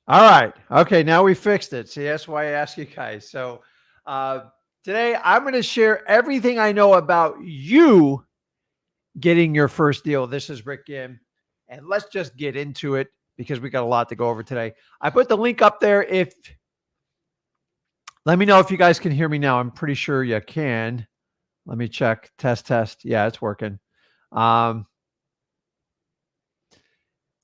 All right. Okay. Now we fixed it. See, that's why I asked you guys. So uh, today I'm going to share everything I know about you getting your first deal. This is Rick Ginn. And let's just get into it because we got a lot to go over today. I put the link up there. Let me know if you guys can hear me now. I'm pretty sure you can. Let me check. Test. Yeah, it's working. Um,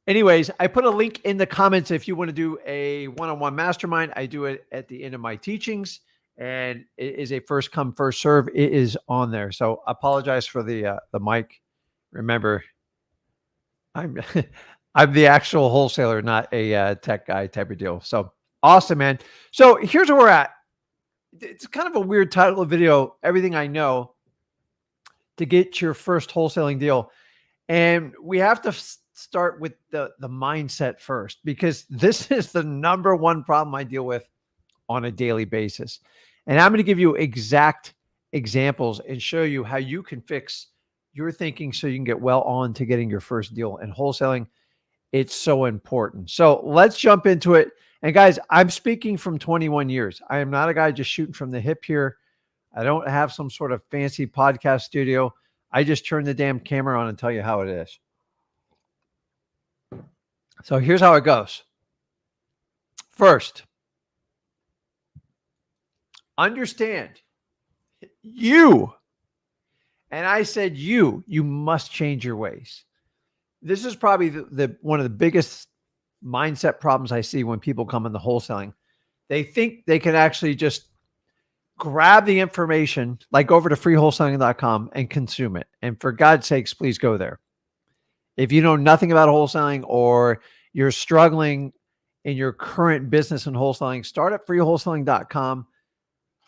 Anyways, I put a link in the comments if you want to do a one-on-one mastermind. I do it at the end of my teachings, and it is a first come, first serve. It is on there. So I apologize for the mic. Remember, I'm I'm the actual wholesaler, not a tech guy type of deal. So awesome, man. So here's where we're at. It's kind of a weird title of video. Everything I know to get your first wholesaling deal. And we have to start with the mindset first, because this is the number one problem I deal with on a daily basis. And I'm going to give you exact examples and show you how you can fix your thinking so you can get well on to getting your first deal. And wholesaling, it's so important. So let's jump into it. And guys, I'm speaking from 21 years. I am not a guy just shooting from the hip here. I don't have some sort of fancy podcast studio. I just turn the damn camera on and tell you how it is. So here's how it goes. First, understand you. And I said you must change your ways. This is probably the one of the biggest mindset problems I see when people come into wholesaling. They think they can actually just grab the information, like go over to freewholesaling.com and consume it. And for God's sakes, please go there. If you know nothing about wholesaling or you're struggling in your current business in wholesaling, start at freewholesaling.com.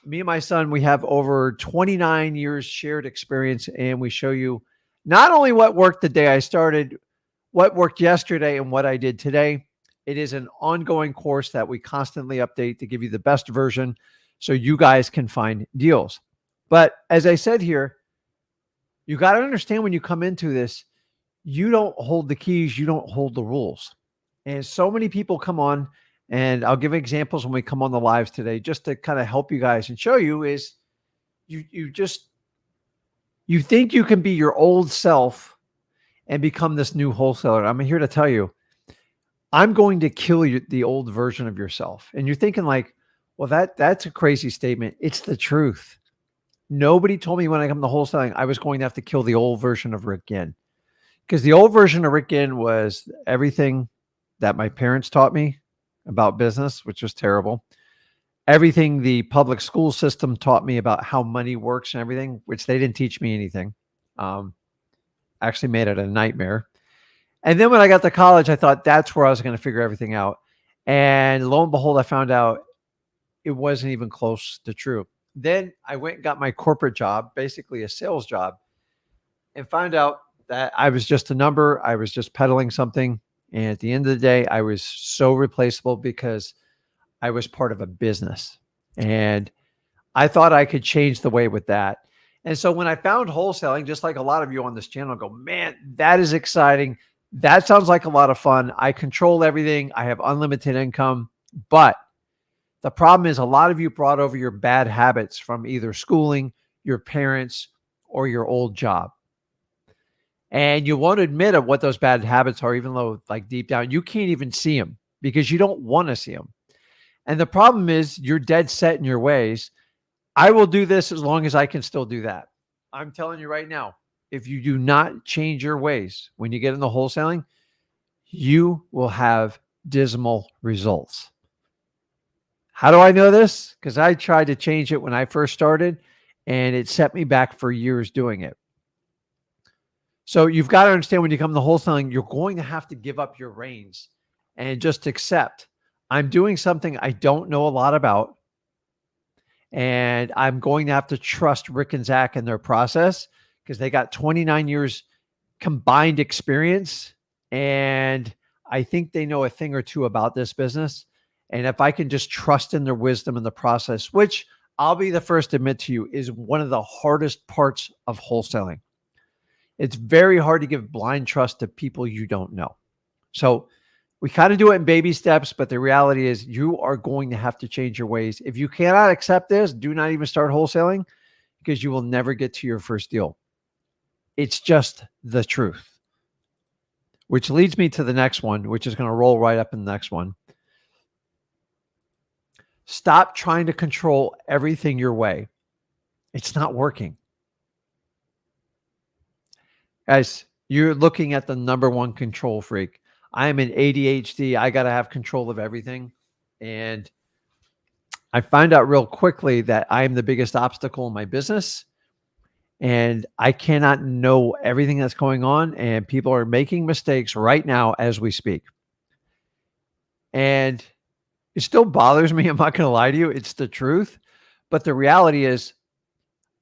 Me and my son, we have over 29 years shared experience, and we show you not only what worked the day I started, what worked yesterday, and what I did today. It is an ongoing course that we constantly update to give you the best version so you guys can find deals. But as I said here, you got to understand when you come into this, you don't hold the keys, you don't hold the rules. And so many people come on, and I'll give examples when we come on the lives today, just to kind of help you guys and show you is you think you can be your old self and become this new wholesaler. I'm here to tell you, I'm going to kill you, the old version of yourself. And you're thinking like, well, that's a crazy statement. It's the truth. Nobody told me when I come to wholesaling, I was going to have to kill the old version of Rick Ginn. Because the old version of Rick Ginn was everything that my parents taught me about business, which was terrible. Everything the public school system taught me about how money works and everything, which they didn't teach me anything. Actually made it a nightmare. And then when I got to college, I thought that's where I was going to figure everything out. And lo and behold, I found out it wasn't even close to true. Then I went and got my corporate job, basically a sales job, and found out that I was just a number. I was just peddling something. And at the end of the day, I was so replaceable because I was part of a business. And I thought I could change the way with that. And so when I found wholesaling, just like a lot of you on this channel go, man, that is exciting. That sounds like a lot of fun. I control everything. I have unlimited income. But the problem is a lot of you brought over your bad habits from either schooling, your parents, or your old job. And you won't admit of what those bad habits are, even though like deep down, you can't even see them because you don't want to see them. And the problem is you're dead set in your ways. I will do this as long as I can still do that. I'm telling you right now, if you do not change your ways when you get into wholesaling, you will have dismal results. How do I know this? Because I tried to change it when I first started, and it set me back for years doing it. So you've got to understand when you come to wholesaling, you're going to have to give up your reins and just accept, I'm doing something I don't know a lot about, and I'm going to have to trust Rick and Zach and their process because they got 29 years combined experience, and I think they know a thing or two about this business. And if I can just trust in their wisdom and the process, which I'll be the first to admit to you is one of the hardest parts of wholesaling. It's very hard to give blind trust to people you don't know. So We kind of do it in baby steps, but the reality is you are going to have to change your ways. If you cannot accept this, do not even start wholesaling because you will never get to your first deal. It's just the truth. Which leads me to the next one, which is going to roll right up in the next one. Stop trying to control everything your way. It's not working. Guys, you're looking at the number one control freak. I am an ADHD. I got to have control of everything. And I find out real quickly that I am the biggest obstacle in my business. And I cannot know everything that's going on. And people are making mistakes right now as we speak. And it still bothers me. I'm not going to lie to you. It's the truth. But the reality is,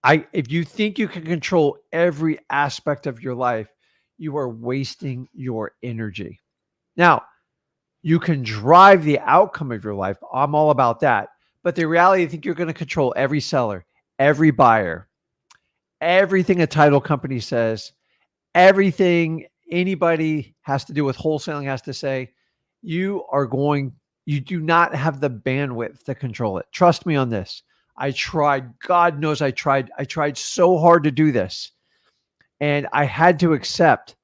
if you think you can control every aspect of your life, you are wasting your energy. Now, you can drive the outcome of your life. I'm all about that. But the reality, I think you're going to control every seller, every buyer, everything a title company says, everything anybody has to do with wholesaling has to say. You do not have the bandwidth to control it. Trust me on this. I tried. God knows I tried. I tried so hard to do this. And I had to accept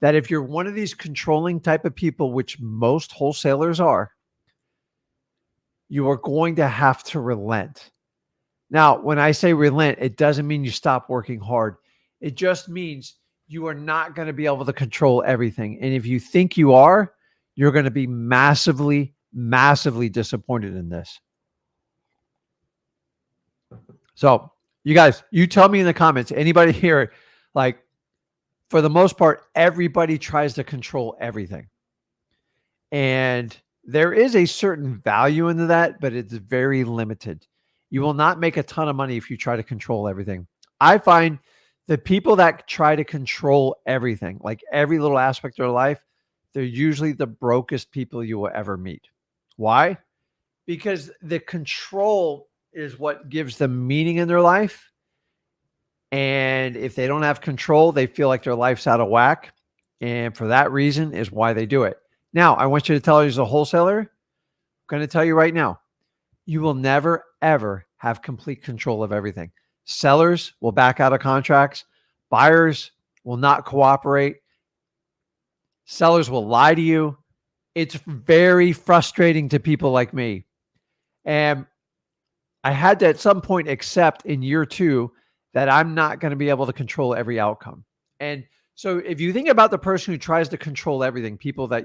that if you're one of these controlling type of people, which most wholesalers are, you are going to have to relent. Now, when I say relent, it doesn't mean you stop working hard. It just means you are not going to be able to control everything. And if you think you are, you're going to be massively, massively disappointed in this. So you guys, you tell me in the comments, anybody here, like for the most part, everybody tries to control everything. And there is a certain value into that, but it's very limited. You will not make a ton of money if you try to control everything. I find the people that try to control everything, like every little aspect of their life, they're usually the brokest people you will ever meet. Why? Because the control is what gives them meaning in their life. And if they don't have control, they feel like their life's out of whack. And for that reason is why they do it. Now, I want you to tell you as a wholesaler, I'm going to tell you right now, you will never, ever have complete control of everything. Sellers will back out of contracts. Buyers will not cooperate. Sellers will lie to you. It's very frustrating to people like me. And I had to at some point accept in year 2 that I'm not going to be able to control every outcome. And so if you think about the person who tries to control everything, people that,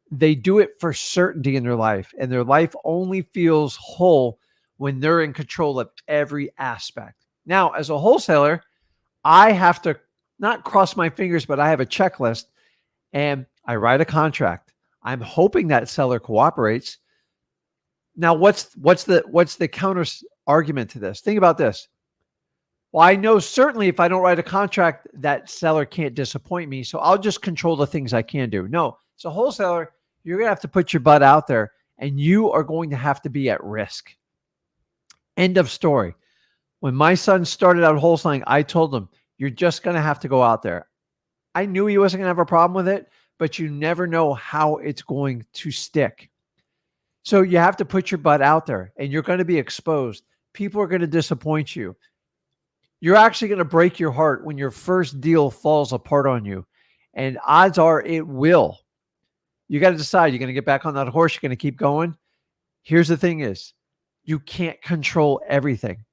they do it for certainty in their life, and their life only feels whole when they're in control of every aspect. Now, as a wholesaler, I have to not cross my fingers, but I have a checklist and I write a contract. I'm hoping that seller cooperates. Now, what's the counter argument to this? Think about this. Well, I know certainly if I don't write a contract, that seller can't disappoint me. So I'll just control the things I can do. No, as a wholesaler, you're going to have to put your butt out there and you are going to have to be at risk. End of story. When my son started out wholesaling, I told him, you're just going to have to go out there. I knew he wasn't going to have a problem with it, but you never know how it's going to stick. So you have to put your butt out there and you're going to be exposed. People are going to disappoint you. You're actually going to break your heart when your first deal falls apart on you. And odds are it will. You got to decide, you're going to get back on that horse. You're going to keep going. Here's the thing is, you can't control everything.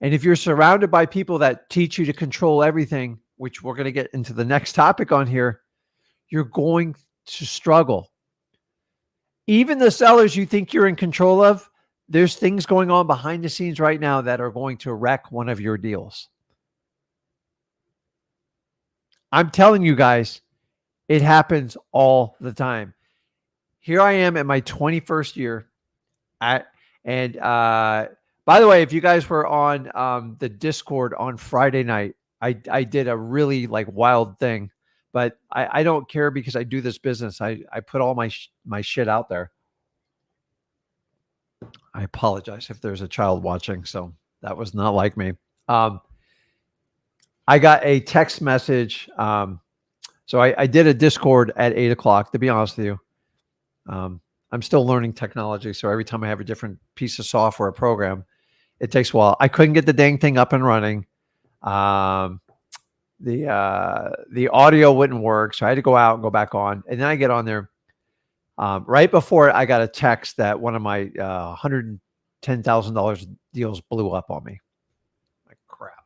And if you're surrounded by people that teach you to control everything, which we're going to get into the next topic on here, you're going to struggle. Even the sellers you think you're in control of, there's things going on behind the scenes right now that are going to wreck one of your deals. I'm telling you guys, it happens all the time. Here I am at my 21st year. By the way, if you guys were on the Discord on Friday night, I did a really wild thing, but I don't care because I do this business. I put all my shit out there. I apologize if there's a child watching, so that was not like me. I got a text message So I did a Discord at 8 o'clock, to be honest with you. I'm still learning technology. So every time I have a different piece of software or program, it takes a while. I couldn't get the dang thing up and running. The audio wouldn't work. So I had to go out and go back on. And then I get on there. Right before I got a text that one of my $110,000 deals blew up on me. Like crap.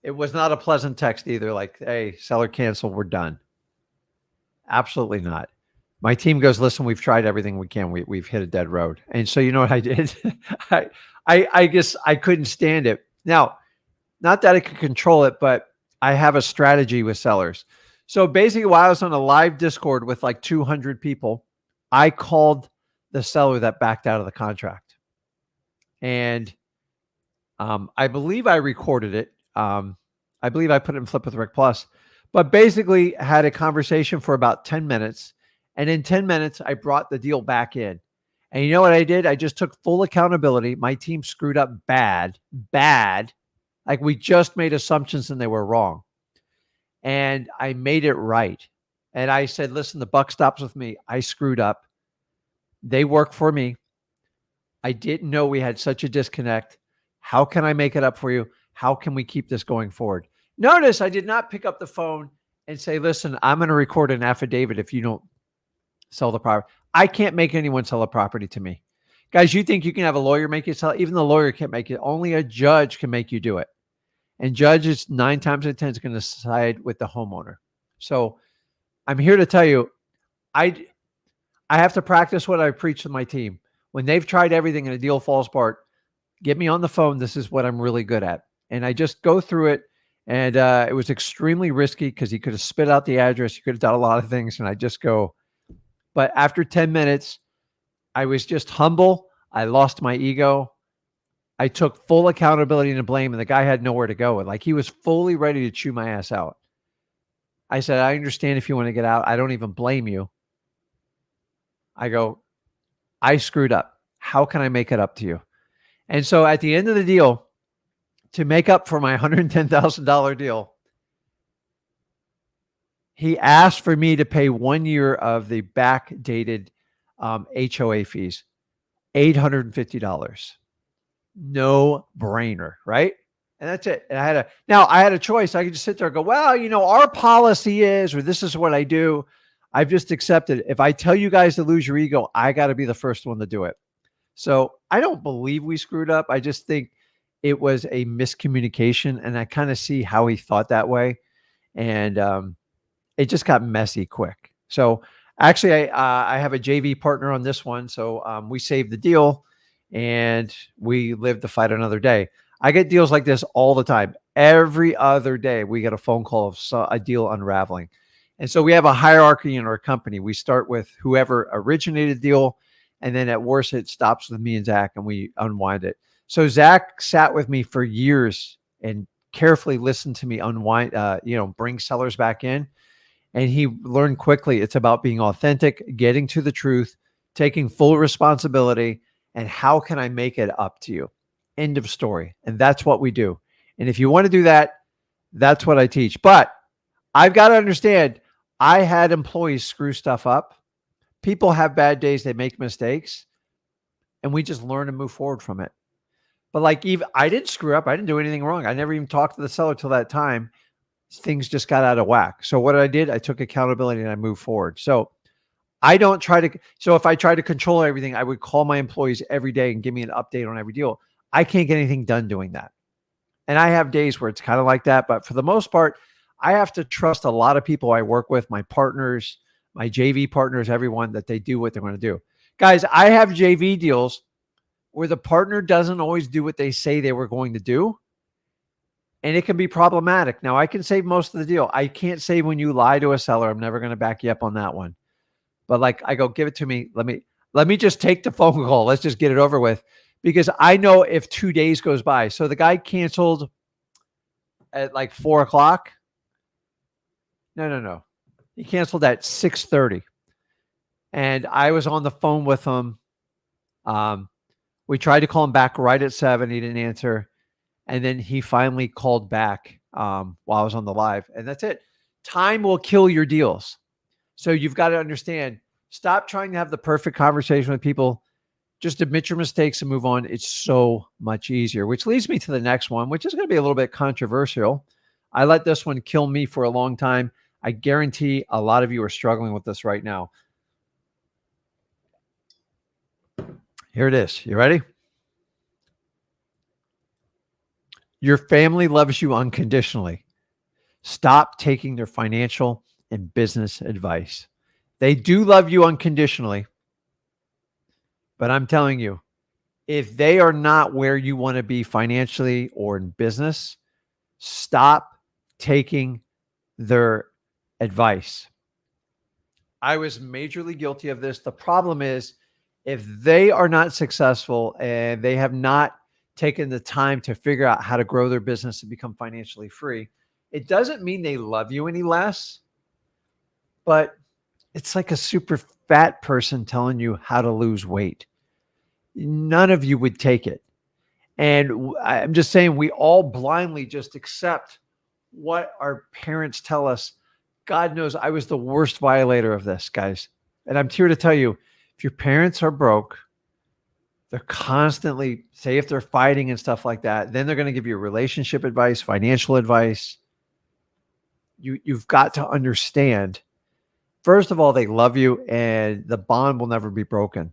It was not a pleasant text either. Like, hey, seller cancel, we're done. Absolutely not. My team goes, listen, we've tried everything we can. We've hit a dead road. And so you know what I did? I guess I couldn't stand it. Now, not that I could control it, but I have a strategy with sellers. So basically, while I was on a live Discord with like 200 people, I called the seller that backed out of the contract. And I believe I recorded it. I believe I put it in Flip with Rick Plus, but basically had a conversation for about 10 minutes. And in 10 minutes, I brought the deal back in. And you know what I did? I just took full accountability. My team screwed up bad. Like we just made assumptions and they were wrong. And I made it right. And I said, listen, the buck stops with me. I screwed up. They work for me. I didn't know we had such a disconnect. How can I make it up for you? How can we keep this going forward? Notice I did not pick up the phone and say, listen, I'm going to record an affidavit if you don't sell the property. I can't make anyone sell a property to me. Guys, you think you can have a lawyer make you sell it? Even the lawyer can't make it. Only a judge can make you do it. And judges 9 times out of 10 is going to side with the homeowner. So I'm here to tell you, I have to practice what I preach to my team. When they've tried everything and a deal falls apart, get me on the phone. This is what I'm really good at. And I just go through it. And it was extremely risky because he could have spit out the address. He could have done a lot of things. And I just go. But after 10 minutes, I was just humble. I lost my ego. I took full accountability and blame, and the guy had nowhere to go. And like he was fully ready to chew my ass out. I said, I understand if you want to get out. I don't even blame you. I go, I screwed up. How can I make it up to you? And so at the end of the deal, to make up for my $110,000 deal, he asked for me to pay 1 year of the backdated HOA fees, $850. No brainer, right? And that's it. And I had a choice. I could just sit there and go, well, you know, our policy is, or this is what I do. I've just accepted. If I tell you guys to lose your ego, I got to be the first one to do it. So I don't believe we screwed up. I just think it was a miscommunication. And I kind of see how he thought that way. And it just got messy quick. So actually, I have a JV partner on this one. So we saved the deal and we lived to fight another day. I get deals like this all the time. Every other day, we get a phone call of a deal unraveling. And so we have a hierarchy in our company. We start with whoever originated the deal. And then at worst, it stops with me and Zach and we unwind it. So Zach sat with me for years and carefully listened to me unwind, bring sellers back in. And he learned quickly it's about being authentic, getting to the truth, taking full responsibility, and how can I make it up to you? End of story. And that's what we do. And if you want to do that, that's what I teach. But I've got to understand, I had employees screw stuff up. People have bad days. They make mistakes. And we just learn and move forward from it. But like, even I didn't screw up. I didn't do anything wrong. I never even talked to the seller till that time. Things just got out of whack. So what I did, I took accountability and I moved forward. So I don't try to, so if I try to control everything, I would call my employees every day and give me an update on every deal. I can't get anything done doing that. And I have days where it's kind of like that. But for the most part, I have to trust a lot of people I work with, my partners, my JV partners, everyone, that they do what they're going to do. Guys, I have JV deals where the partner doesn't always do what they say they were going to do. And it can be problematic. Now, I can save most of the deal. I can't say when you lie to a seller, I'm never going to back you up on that one. But like, I go, give it to me. Let me just take the phone call. Let's just get it over with. Because I know if 2 days goes by. So the guy canceled at like 4 o'clock. No. He canceled at 6:30. And I was on the phone with him. We tried to call him back right at 7. He didn't answer. And then he finally called back while I was on the live. And that's it. Time will kill your deals. So you've got to understand, stop trying to have the perfect conversation with people. Just admit your mistakes and move on. It's so much easier, which leads me to the next one, which is going to be a little bit controversial. I let this one kill me for a long time. I guarantee a lot of you are struggling with this right now. Here it is. You ready? Your family loves you unconditionally. Stop taking their financial and business advice. They do love you unconditionally, but I'm telling you, if they are not where you want to be financially or in business, stop taking their advice. I was majorly guilty of this. The problem is, if they are not successful and they have not taken the time to figure out how to grow their business and become financially free, it doesn't mean they love you any less, but it's like a super fat person telling you how to lose weight. None of you would take it. And I'm just saying, we all blindly just accept what our parents tell us. God knows I was the worst violator of this, guys. And I'm here to tell you, if your parents are broke, they're constantly, say if they're fighting and stuff like that, then they're going to give you relationship advice, financial advice. You've got to understand, first of all, they love you and the bond will never be broken.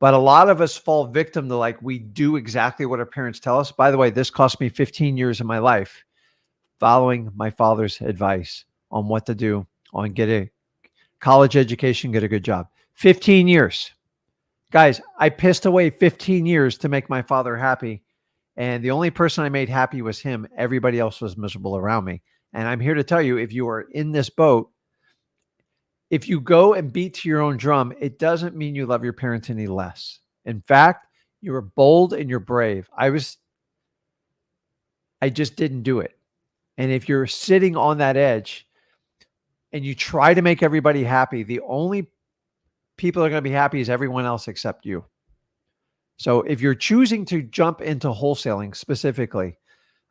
But a lot of us fall victim to, like, we do exactly what our parents tell us. By the way, this cost me 15 years of my life following my father's advice on what to do, on get a college education, get a good job. 15 years. Guys, I pissed away 15 years to make my father happy. And the only person I made happy was him. Everybody else was miserable around me. And I'm here to tell you, if you are in this boat, if you go and beat to your own drum, it doesn't mean you love your parents any less. In fact, you were bold and you're brave. I just didn't do it. And if you're sitting on that edge and you try to make everybody happy, the only people that are going to be happy is everyone else except you. So if you're choosing to jump into wholesaling specifically,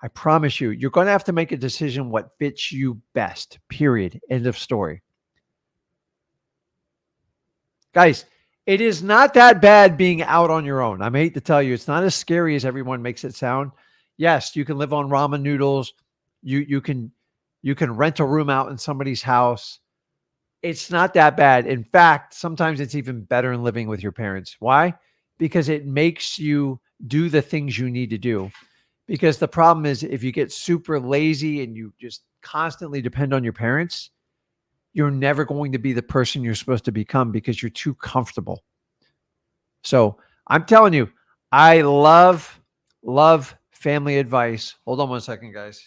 I promise you, you're going to have to make a decision what fits you best, period. End of story. Guys, it is not that bad being out on your own. I hate to tell you, it's not as scary as everyone makes it sound. Yes, you can live on ramen noodles. You can rent a room out in somebody's house. It's not that bad. In fact, sometimes it's even better than living with your parents. Why? Because it makes you do the things you need to do. Because the problem is, if you get super lazy and you just constantly depend on your parents, you're never going to be the person you're supposed to become because you're too comfortable. So I'm telling you, I love family advice. Hold on one second, guys.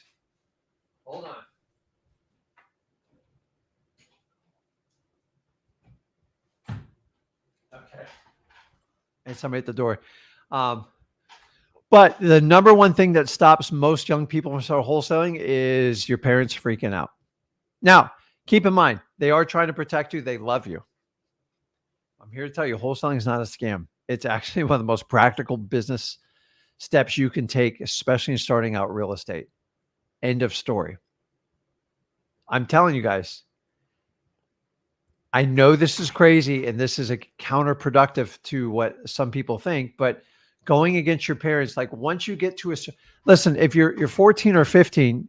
Hold on. Okay. And somebody at the door. But the number one thing that stops most young people from starting wholesaling is your parents freaking out. Now, keep in mind, they are trying to protect you. They love you. I'm here to tell you, wholesaling is not a scam. It's actually one of the most practical business steps you can take, especially in starting out real estate. End of story. I'm telling you guys, I know this is crazy and this is a counterproductive to what some people think, but going against your parents, like once you get to listen, if you're 14 or 15,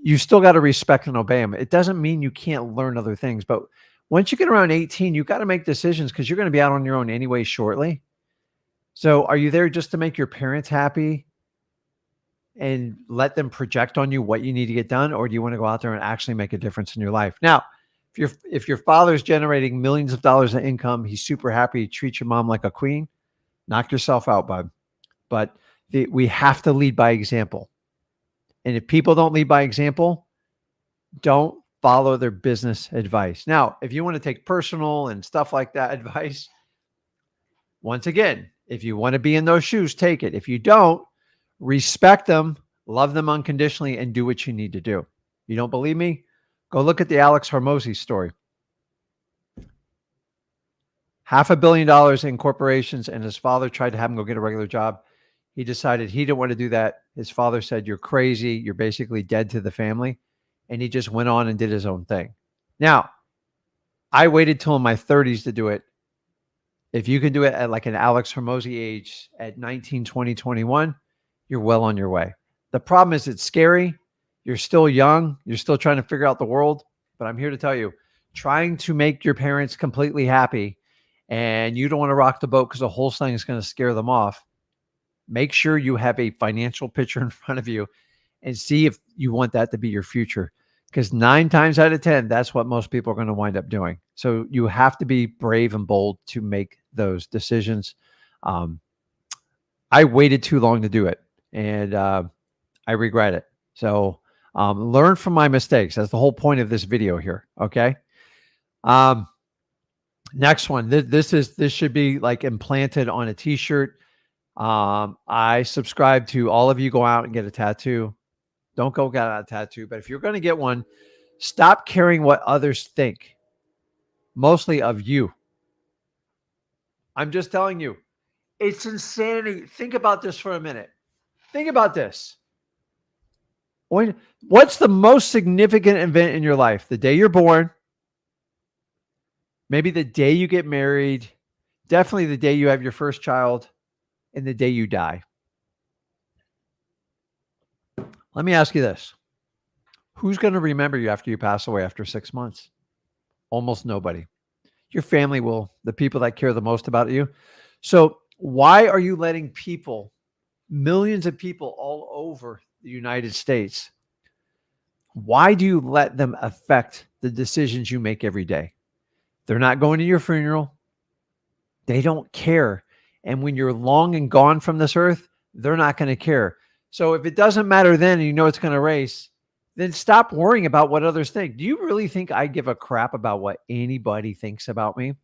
you still got to respect and obey them. It doesn't mean you can't learn other things, but once you get around 18, you got to make decisions because you're going to be out on your own anyway shortly. So are you there just to make your parents happy and let them project on you what you need to get done? Or do you want to go out there and actually make a difference in your life? Now, if your father's generating millions of dollars of income, he's super happy, treat your mom like a queen, knock yourself out, bud. But we have to lead by example. And if people don't lead by example, don't follow their business advice. Now, if you want to take personal and stuff like that advice, once again, if you want to be in those shoes, take it. If you don't, respect them, love them unconditionally, and do what you need to do. You don't believe me? Go look at the Alex Hormozi story. $500 million in corporations, and his father tried to have him go get a regular job. He decided he didn't want to do that. His father said, "You're crazy. You're basically dead to the family." and he just went on and did his own thing. Now, I waited till in my 30s to do it. If you can do it at like an Alex Hormozy age at 19, 20, 21, you're well on your way. The problem is it's scary. You're still young. You're still trying to figure out the world. But I'm here to tell you, trying to make your parents completely happy and you don't want to rock the boat because the wholesaling is going to scare them off. Make sure you have a financial picture in front of you and see if you want that to be your future. Because 9 times out of 10, that's what most people are going to wind up doing. So you have to be brave and bold to make those decisions. I waited too long to do it, and I regret it. So learn from my mistakes. That's the whole point of this video here. Okay. Next one. This should be like implanted on a t-shirt. I subscribe to all of you. Go out and get a tattoo. Don't go get a tattoo. But if you're going to get one, stop caring what others think, mostly of you. I'm just telling you, it's insanity. Think about this for a minute. Think about this. What's the most significant event in your life? The day you're born, maybe the day you get married, definitely the day you have your first child, and the day you die. Let me ask you this. Who's going to remember you after you pass away after 6 months? Almost nobody. Your family will, the people that care the most about you. So why are you letting people, millions of people all over the United States, why do you let them affect the decisions you make every day? They're not going to your funeral. They don't care. And when you're long and gone from this earth, they're not going to care. So if it doesn't matter then and you know it's going to race, then stop worrying about what others think. Do you really think I give a crap about what anybody thinks about me?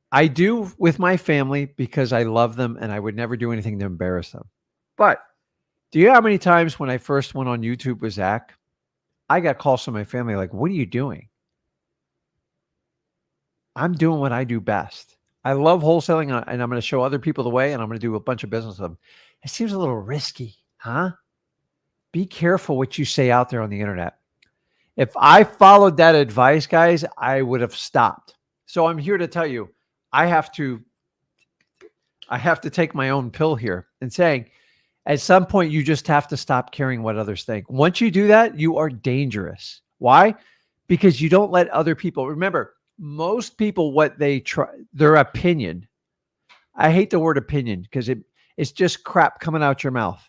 I do with my family because I love them and I would never do anything to embarrass them. But do you know how many times when I first went on YouTube with Zach, I got calls from my family like, what are you doing? I'm doing what I do best. I love wholesaling and I'm going to show other people the way and I'm going to do a bunch of business with them. It seems a little risky, huh? Be careful what you say out there on the internet. If I followed that advice, guys, I would have stopped. So I'm here to tell you, I have to take my own pill here and saying, at some point, you just have to stop caring what others think. Once you do that, you are dangerous. Why? Because you don't let other people, remember, most people, what they try, their opinion, I hate the word opinion because it's just crap coming out your mouth,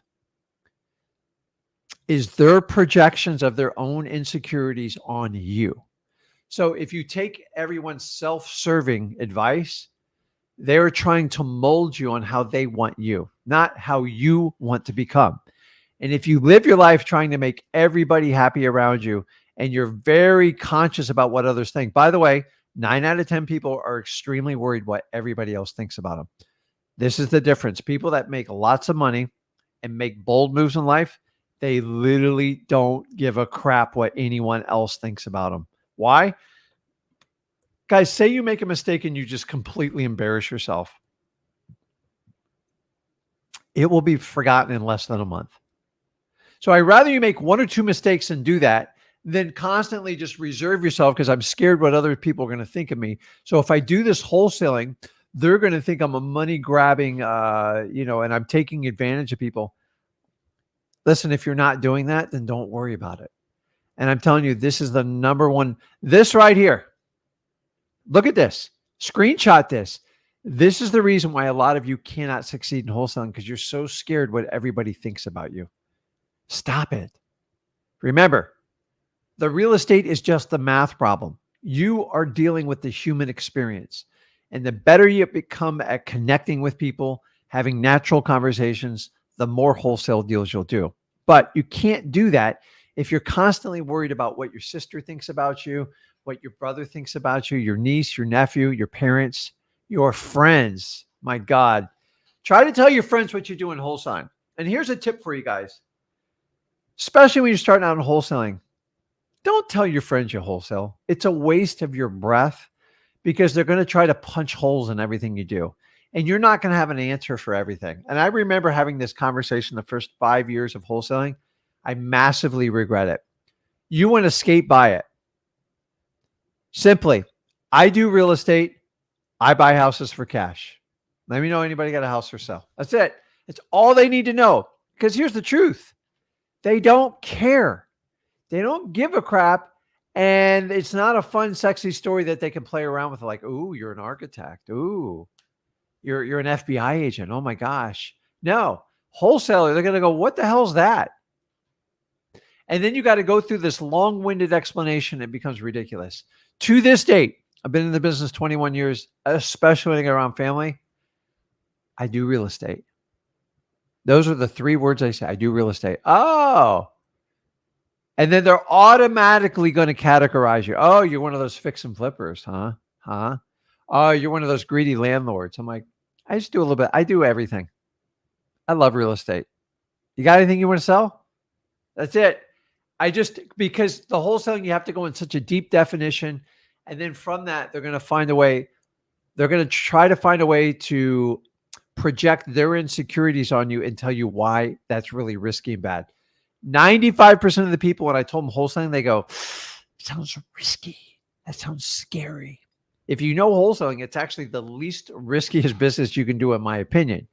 is their projections of their own insecurities on you. So if you take everyone's self-serving advice, they're trying to mold you on how they want you, not how you want to become. And if you live your life trying to make everybody happy around you and you're very conscious about what others think, by the way, 9 out of 10 people are extremely worried what everybody else thinks about them. This is the difference. People that make lots of money and make bold moves in life, they literally don't give a crap what anyone else thinks about them. Why? Guys, say you make a mistake and you just completely embarrass yourself. It will be forgotten in less than a month. So I'd rather you make 1 or 2 mistakes and do that than constantly just reserve yourself because I'm scared what other people are going to think of me. So if I do this wholesaling, they're going to think I'm a money grabbing, and I'm taking advantage of people. Listen, if you're not doing that, then don't worry about it. And I'm telling you, this is the number one, this right here. Look at this. Screenshot this. This is the reason why a lot of you cannot succeed in wholesaling because you're so scared what everybody thinks about you. Stop it. Remember, the real estate is just the math problem. You are dealing with the human experience. And the better you become at connecting with people, having natural conversations, the more wholesale deals you'll do. But you can't do that if you're constantly worried about what your sister thinks about you, what your brother thinks about you, your niece, your nephew, your parents, your friends. My God. Try to tell your friends what you do in wholesaling. And here's a tip for you guys, especially when you're starting out in wholesaling. Don't tell your friends you wholesale. It's a waste of your breath because they're going to try to punch holes in everything you do. And you're not going to have an answer for everything. And I remember having this conversation the first 5 years of wholesaling. I massively regret it. You want to skate by it. Simply, I do real estate. I buy houses for cash. Let me know anybody got a house for sale. That's it. It's all they need to know. Because here's the truth. They don't care. They don't give a crap. And it's not a fun, sexy story that they can play around with. Like, ooh, you're an architect. Ooh, you're an FBI agent. Oh my gosh. No. Wholesaler, they're going to go, what the hell's that? And then you got to go through this long-winded explanation. It becomes ridiculous. To this date, I've been in the business 21 years, especially when I get around family. I do real estate. Those are the 3 words I say. I do real estate. Oh. And then they're automatically going to categorize you. Oh, you're one of those fix and flippers, huh? Huh? Oh, you're one of those greedy landlords. I'm like, I just do a little bit. I do everything. I love real estate. You got anything you want to sell? That's it. Because the wholesaling, you have to go in such a deep definition. And then from that, they're going to find a way. They're going to try to find a way to project their insecurities on you and tell you why that's really risky and bad. 95% of the people, when I told them wholesaling, they go, sounds risky. That sounds scary. If you know wholesaling, it's actually the least riskiest business you can do, in my opinion.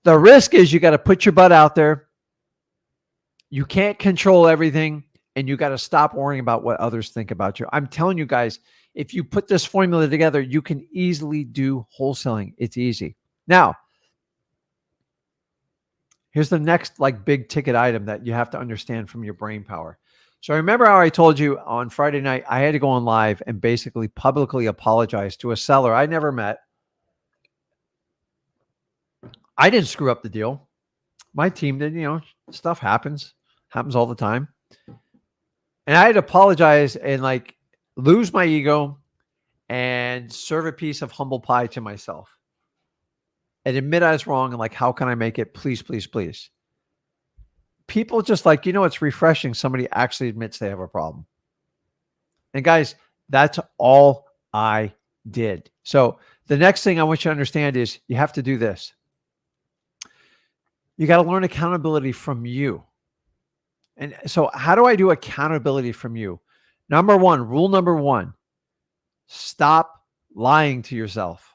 The risk is you got to put your butt out there. You can't control everything, and you got to stop worrying about what others think about you. I'm telling you guys, if you put this formula together, you can easily do wholesaling. It's easy. Now, here's the next big ticket item that you have to understand from your brain power. So remember how I told you on Friday night, I had to go on live and basically publicly apologize to a seller I never met. I didn't screw up the deal. My team did, stuff happens all the time. And I had to apologize and lose my ego and serve a piece of humble pie to myself and admit I was wrong. And how can I make it? Please, please, please. People just it's refreshing. Somebody actually admits they have a problem. And guys, that's all I did. So the next thing I want you to understand is you have to do this. You got to learn accountability from you. And so how do I do accountability from you? Rule number one, stop lying to yourself.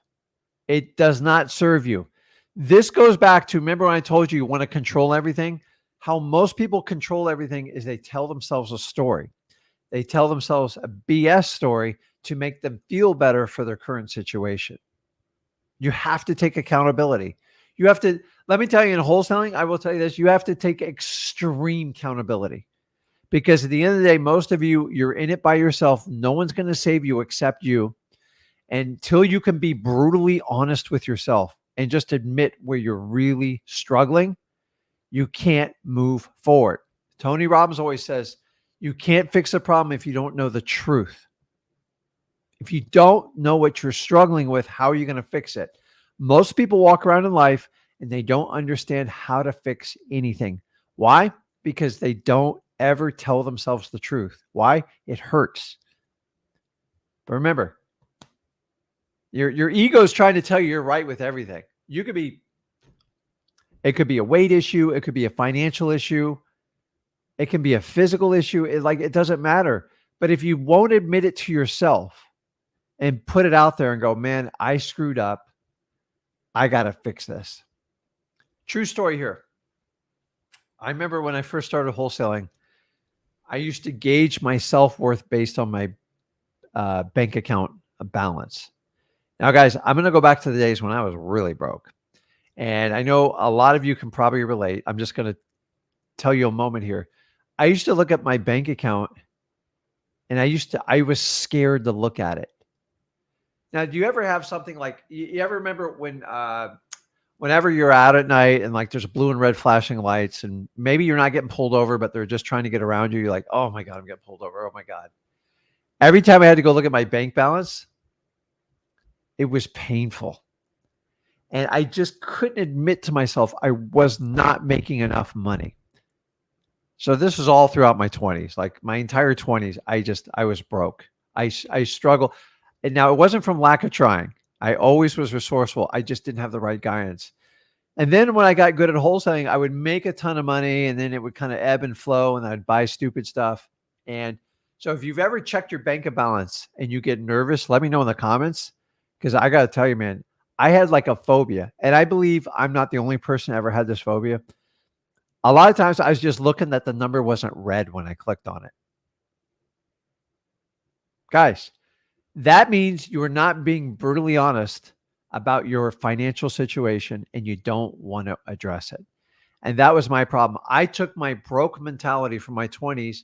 It does not serve you. This goes back to, remember when I told you want to control everything? How most people control everything is they tell themselves a story. They tell themselves a BS story to make them feel better for their current situation. You have to take accountability. You have to, let me tell you, in wholesaling, I will tell you this, you have to take extreme accountability. Because at the end of the day, most of you, you're in it by yourself. No one's going to save you except you. Until you can be brutally honest with yourself and just admit where you're really struggling, you can't move forward. Tony Robbins always says, you can't fix a problem if you don't know the truth. If you don't know what you're struggling with, how are you going to fix it? Most people walk around in life and they don't understand how to fix anything. Why? Because they don't ever tell themselves the truth. Why? It hurts. But remember, your ego is trying to tell you you're right with everything. It could be a weight issue. It could be a financial issue. It can be a physical issue. It doesn't matter. But if you won't admit it to yourself and put it out there and go, man, I screwed up. I got to fix this. True story here. I remember when I first started wholesaling, I used to gauge my self-worth based on my bank account balance. Now, guys, I'm going to go back to the days when I was really broke. And I know a lot of you can probably relate. I'm just going to tell you a moment here. I used to look at my bank account and I was scared to look at it. Now, do you ever have something you ever remember whenever you're out at night and there's blue and red flashing lights and maybe you're not getting pulled over, but they're just trying to get around you. You're like, oh my God, I'm getting pulled over. Oh my God. Every time I had to go look at my bank balance, it was painful. And I just couldn't admit to myself I was not making enough money. So this was all throughout my 20s, my entire 20s. I was broke. I struggled. And now it wasn't from lack of trying. I always was resourceful. I just didn't have the right guidance. And then when I got good at wholesaling, I would make a ton of money and then it would kind of ebb and flow and I'd buy stupid stuff. And so if you've ever checked your bank balance and you get nervous, let me know in the comments. Because I got to tell you, man, I had like a phobia. And I believe I'm not the only person that ever had this phobia. A lot of times I was just looking that the number wasn't red when I clicked on it. Guys, that means you are not being brutally honest about your financial situation and you don't want to address it. And that was my problem. I took my broke mentality from my 20s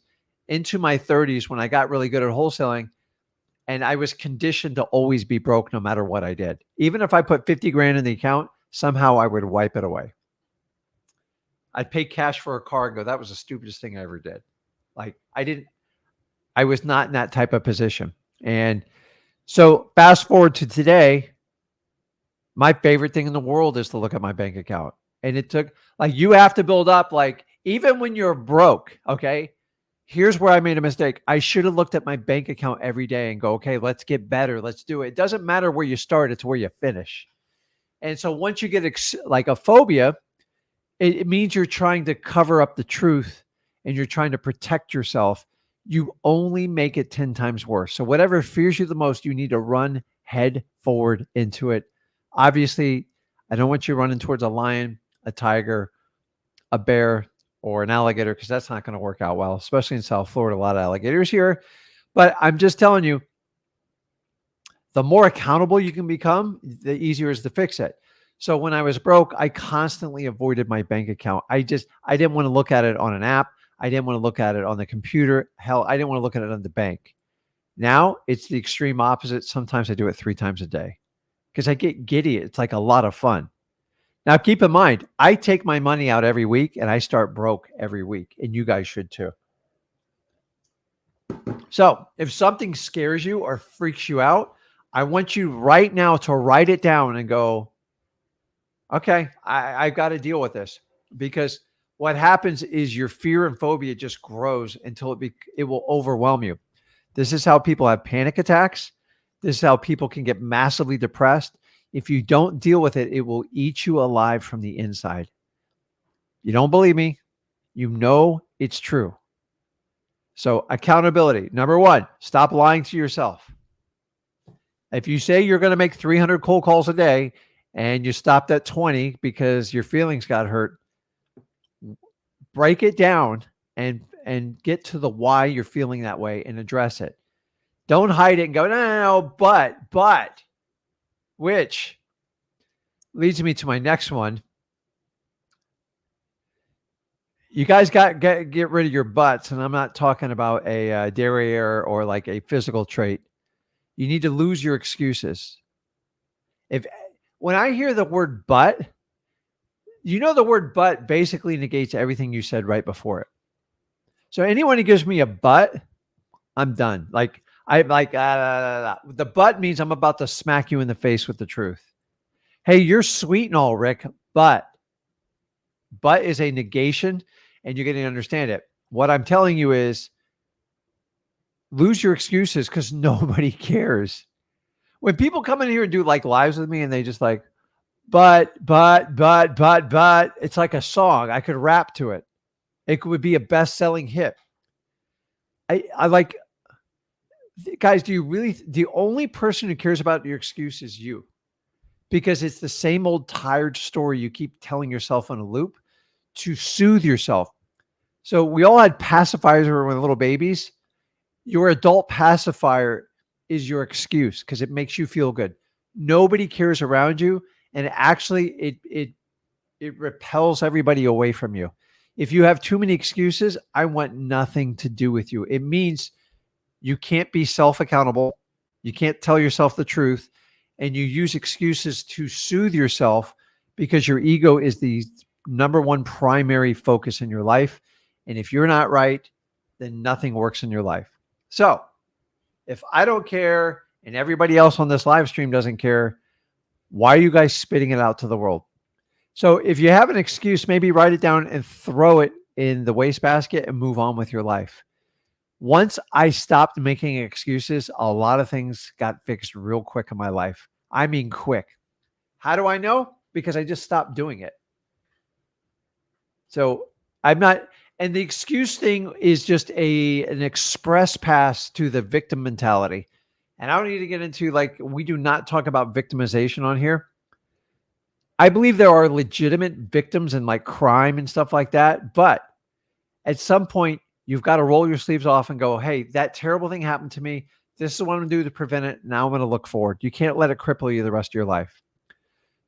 into my 30s when I got really good at wholesaling. And I was conditioned to always be broke no matter what I did. Even if I put 50 grand in the account, somehow I would wipe it away. I'd pay cash for a car and go, that was the stupidest thing I ever did. Like I was not in that type of position. And so fast forward to today, my favorite thing in the world is to look at my bank account. And it took, like, you have to build up, like, even when you're broke, okay? Here's where I made a mistake. I should have looked at my bank account every day and go, okay, let's get better. Let's do it. It doesn't matter where you start. It's where you finish. And so once you get like a phobia, it means you're trying to cover up the truth and you're trying to protect yourself. You only make it 10 times worse. So whatever fears you the most, you need to run head forward into it. Obviously, I don't want you running towards a lion, a tiger, a bear, or an alligator, because that's not going to work out well, especially in South Florida. A lot of alligators here. But I'm just telling you, the more accountable you can become, the easier it is to fix it. So when I was broke, I constantly avoided my bank account. I didn't want to look at it on an app. I didn't want to look at it on the computer. Hell, I didn't want to look at it on the bank. Now it's the extreme opposite. Sometimes I do it 3 times a day because I get giddy. It's like a lot of fun. Now, keep in mind, I take my money out every week and I start broke every week, and you guys should too. So if something scares you or freaks you out, I want you right now to write it down and go, okay, I've got to deal with this, because what happens is your fear and phobia just grows until it will overwhelm you. This is how people have panic attacks. This is how people can get massively depressed. If you don't deal with it, it will eat you alive from the inside. You don't believe me? You know it's true. So accountability. Number 1, stop lying to yourself. If you say you're going to make 300 cold calls a day and you stopped at 20 because your feelings got hurt, break it down and get to the why you're feeling that way and address it. Don't hide it and go, no, but, which leads me to my next one. You guys get rid of your butts, and I'm not talking about a derriere or like a physical trait. You need to lose your excuses. When I hear the word but, you know, the word but basically negates everything you said right before it. So anyone who gives me a but, I'm done. Like the but means I'm about to smack you in the face with the truth. Hey, you're sweet and all, Rick, but is a negation, and you're going to understand it. What I'm telling you is lose your excuses, because nobody cares. When people come in here and do like lives with me and they just like, but, it's like a song. I could rap to it. It would be a best-selling hit. I like, guys, the only person who cares about your excuse is you, because it's the same old tired story you keep telling yourself on a loop to soothe yourself. So we all had pacifiers when we were little babies. Your adult pacifier is your excuse because it makes you feel good. Nobody cares around you. And actually it repels everybody away from you. If you have too many excuses, I want nothing to do with you. It means you can't be self-accountable. You can't tell yourself the truth. And you use excuses to soothe yourself because your ego is the number one primary focus in your life. And if you're not right, then nothing works in your life. So if I don't care and everybody else on this live stream doesn't care, why are you guys spitting it out to the world? So if you have an excuse, maybe write it down and throw it in the wastebasket and move on with your life. Once I stopped making excuses, a lot of things got fixed real quick in my life. I mean, quick. How do I know? Because I just stopped doing it. So I'm not, and the excuse thing is just an express pass to the victim mentality. And I don't need to get into like, we do not talk about victimization on here. I believe there are legitimate victims in like crime and stuff like that. But at some point, you've got to roll your sleeves off and go, hey, that terrible thing happened to me. This is what I'm going to do to prevent it. Now I'm going to look forward. You can't let it cripple you the rest of your life.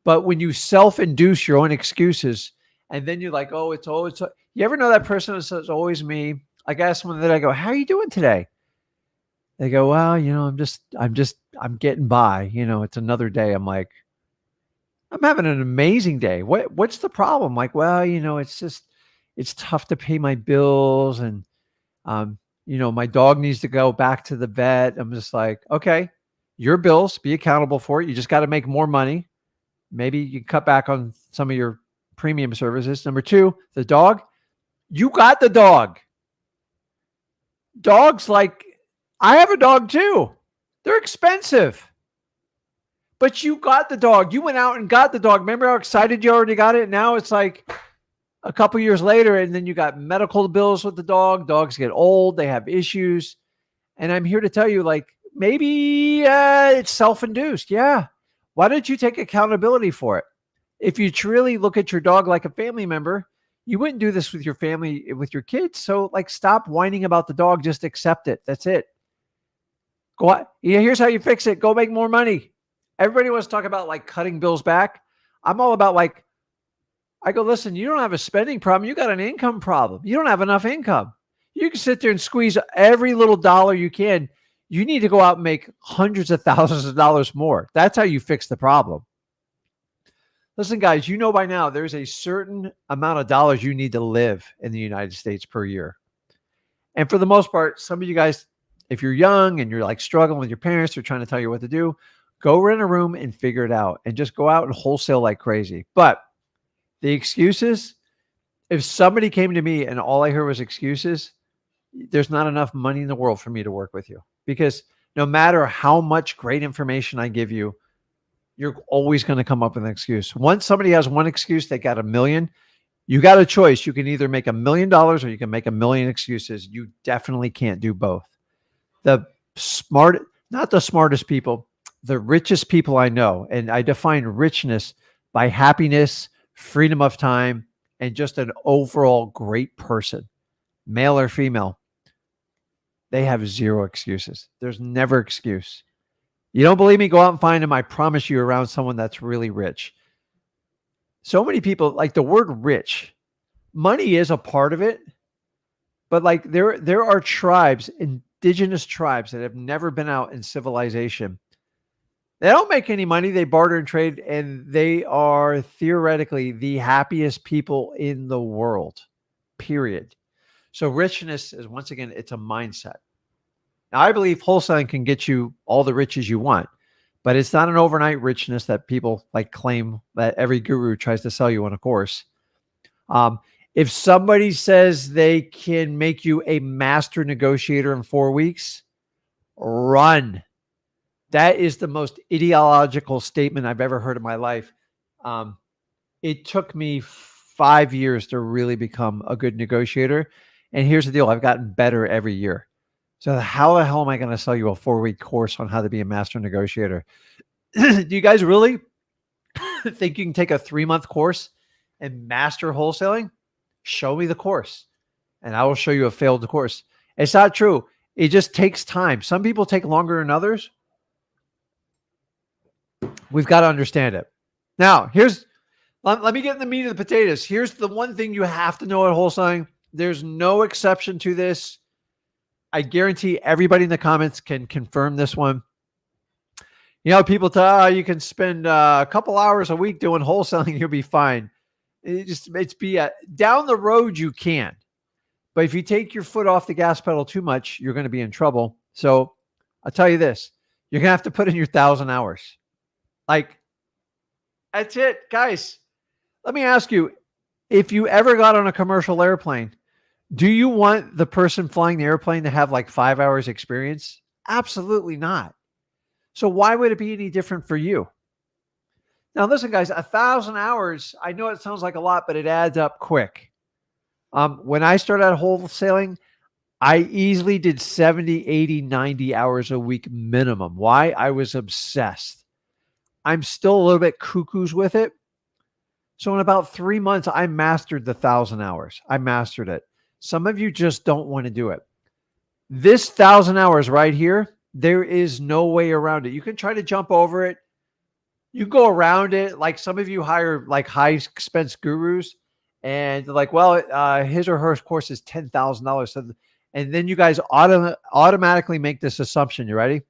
But when you self-induce your own excuses, and then you're like, oh, it's always, you ever know that person that says, always me? Like I asked someone that I go, how are you doing today? They go, well, I'm getting by. It's another day. I'm like, I'm having an amazing day. What's the problem? Like, well, it's tough to pay my bills. And, my dog needs to go back to the vet. I'm just like, okay, your bills, be accountable for it. You just got to make more money. Maybe you cut back on some of your premium services. Number two, the dog, you got the dog. Dogs, like, I have a dog too. They're expensive. But you got the dog. You went out and got the dog. Remember how excited you already got it? Now it's like a couple years later, and then you got medical bills with the dog. Dogs get old. They have issues. And I'm here to tell you, like, maybe it's self-induced. Yeah. Why don't you take accountability for it? If you truly look at your dog like a family member, you wouldn't do this with your family, with your kids. So, like, stop whining about the dog. Just accept it. That's it. Go out. Here's how you fix it. Go make more money. Everybody wants to talk about like cutting bills back. I'm all about like, I go, listen, you don't have a spending problem. You got an income problem. You don't have enough income. You can sit there and squeeze every little dollar you can. You need to go out and make hundreds of thousands of dollars more. That's how you fix the problem. Listen, guys, by now there's a certain amount of dollars you need to live in the United States per year. And for the most part, some of you guys, if you're young and you're like struggling with your parents, they're trying to tell you what to do, go rent a room and figure it out and just go out and wholesale like crazy. But the excuses, if somebody came to me and all I heard was excuses, there's not enough money in the world for me to work with you, because no matter how much great information I give you, you're always going to come up with an excuse. Once somebody has one excuse, they got $1 million. You got a choice. You can either make $1 million or you can make 1 million excuses. You definitely can't do both. Not the smartest people, the richest people I know, and I define richness by happiness, freedom of time, and just an overall great person, male or female. They have zero excuses. There's never excuse. You don't believe me? Go out and find them. I promise you, around someone that's really rich. So many people, like the word rich, money is a part of it, but like there are tribes, indigenous tribes, that have never been out in civilization. They don't make any money. They barter and trade, and they are theoretically the happiest people in the world, period. So richness is, once again, it's a mindset. Now, I believe wholesaling can get you all the riches you want, but it's not an overnight richness that people like claim that every guru tries to sell you on a course. If somebody says they can make you a master negotiator in 4 weeks, run. That is the most ideological statement I've ever heard in my life. It took me 5 years to really become a good negotiator. And here's the deal. I've gotten better every year. So how the hell am I going to sell you a 4-week course on how to be a master negotiator? Do you guys really think you can take a 3-month course and master wholesaling? Show me the course and I will show you a failed course. It's not true. It just takes time. Some people take longer than others. We've got to understand it. Now, let me get in the meat of the potatoes. Here's the one thing you have to know at wholesaling. There's no exception to this. I guarantee everybody in the comments can confirm this one. People tell you can spend a couple hours a week doing wholesaling, you'll be fine. Down the road you can. But if you take your foot off the gas pedal too much, you're going to be in trouble. So I'll tell you this, you're going to have to put in your 1,000 hours. Like, that's it, guys. Let me ask you, if you ever got on a commercial airplane, do you want the person flying the airplane to have like 5 hours experience? Absolutely not. So why would it be any different for you? Now, listen, guys, 1,000 hours, I know it sounds like a lot, but it adds up quick. When I started out wholesaling, I easily did 70, 80, 90 hours a week minimum. Why? I was obsessed. I'm still a little bit cuckoos with it. So in about 3 months, I mastered the 1,000 hours. I mastered it. Some of you just don't want to do it. This 1,000 hours right here, there is no way around it. You can try to jump over it. You go around it. Like some of you hire like high expense gurus and they're like, well, his or her course is $10,000. So, and then you guys automatically make this assumption. You ready?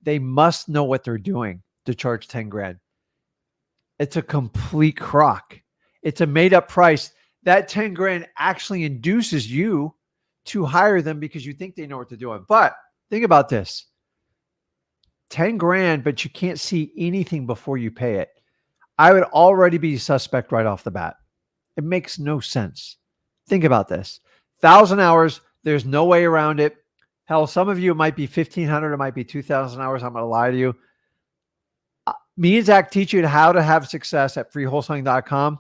They must know what they're doing to charge 10 grand. It's a complete crock. It's a made up price. That 10 grand actually induces you to hire them because you think they know what they're doing. But think about this. 10 grand, but you can't see anything before you pay it. I would already be suspect right off the bat. It makes no sense. Think about this. 1,000 hours, there's no way around it. Hell, some of you, it might be 1,500, it might be 2,000 hours. I'm going to lie to you. Me and Zach teach you how to have success at freewholesaling.com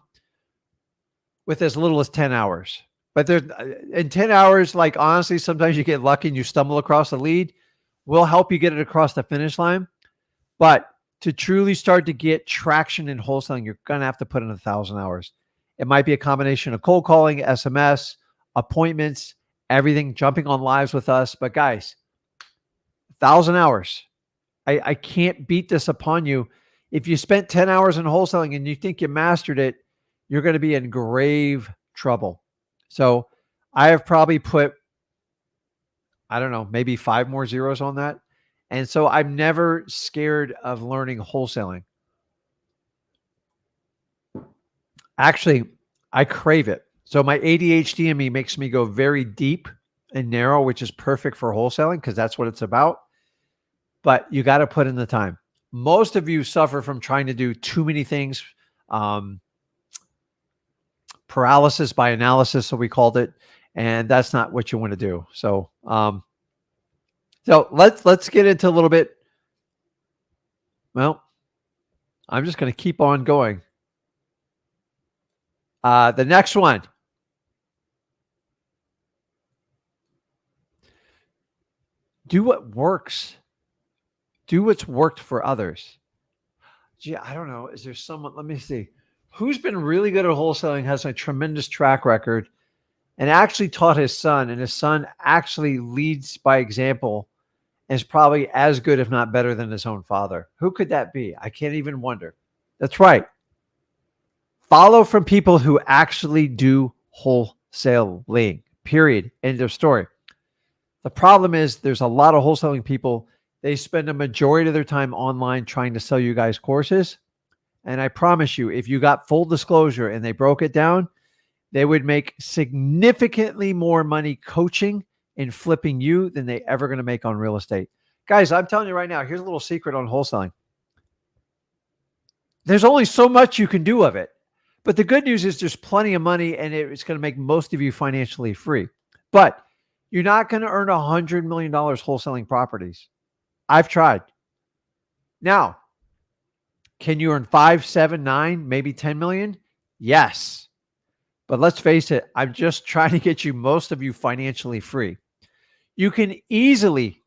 with as little as 10 hours. But there's in 10 hours, like honestly, sometimes you get lucky and you stumble across a lead. We'll help you get it across the finish line. But to truly start to get traction in wholesaling, you're going to have to put in 1,000 hours. It might be a combination of cold calling, SMS, appointments, everything, jumping on lives with us. But guys, 1,000 hours. I can't beat this upon you. If you spent 10 hours in wholesaling and you think you mastered it, you're going to be in grave trouble. So I have probably put, I don't know, maybe 5 more zeros on that. And so I'm never scared of learning wholesaling. Actually, I crave it. So my ADHD in me makes me go very deep and narrow, which is perfect for wholesaling because that's what it's about. But you got to put in the time. Most of you suffer from trying to do too many things. Paralysis by analysis, so we called it. And that's not what you want to do. So, let's get into a little bit. Well, I'm just going to keep on going. The next one. Do what works. Do what's worked for others. Gee, I don't know. Is there someone, let me see. Who's been really good at wholesaling, has a tremendous track record, and actually taught his son, and his son actually leads by example and is probably as good, if not better, than his own father. Who could that be? I can't even wonder. That's right. Follow from people who actually do wholesaling, period. End of story. The problem is there's a lot of wholesaling people. They spend a majority of their time online trying to sell you guys courses. And I promise you, if you got full disclosure and they broke it down, they would make significantly more money coaching and flipping you than they ever going to make on real estate. Guys, I'm telling you right now, here's a little secret on wholesaling. There's only so much you can do of it. But the good news is there's plenty of money and it's going to make most of you financially free. But you're not going to earn $100 million wholesaling properties. I've tried. Now, can you earn 5, 7, 9, maybe 10 million? Yes. But let's face it, I'm just trying to get you, most of you, financially free. You can easily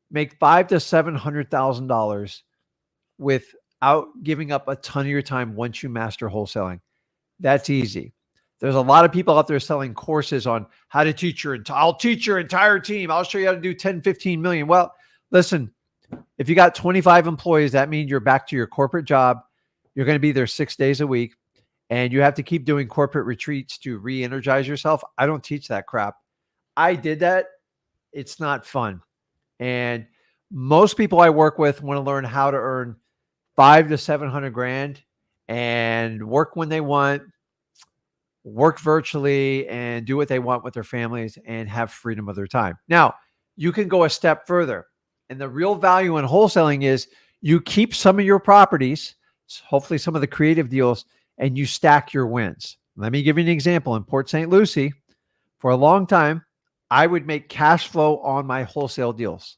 make $500,000 to $700,000 without giving up a ton of your time once you master wholesaling. That's easy. There's a lot of people out there selling courses on how to teach I'll teach your entire team. I'll show you how to do 10, 15 million. Well, listen, if you got 25 employees, that means you're back to your corporate job. You're going to be there 6 days a week and you have to keep doing corporate retreats to re-energize yourself. I don't teach that crap. I did that. It's not fun. And most people I work with want to learn how to earn 500 to 700 grand and work when they want, work virtually, and do what they want with their families and have freedom of their time. Now, you can go a step further. And the real value in wholesaling is you keep some of your properties, hopefully some of the creative deals, and you stack your wins. Let me give you an example. In Port St. Lucie, for a long time, I would make cash flow on my wholesale deals.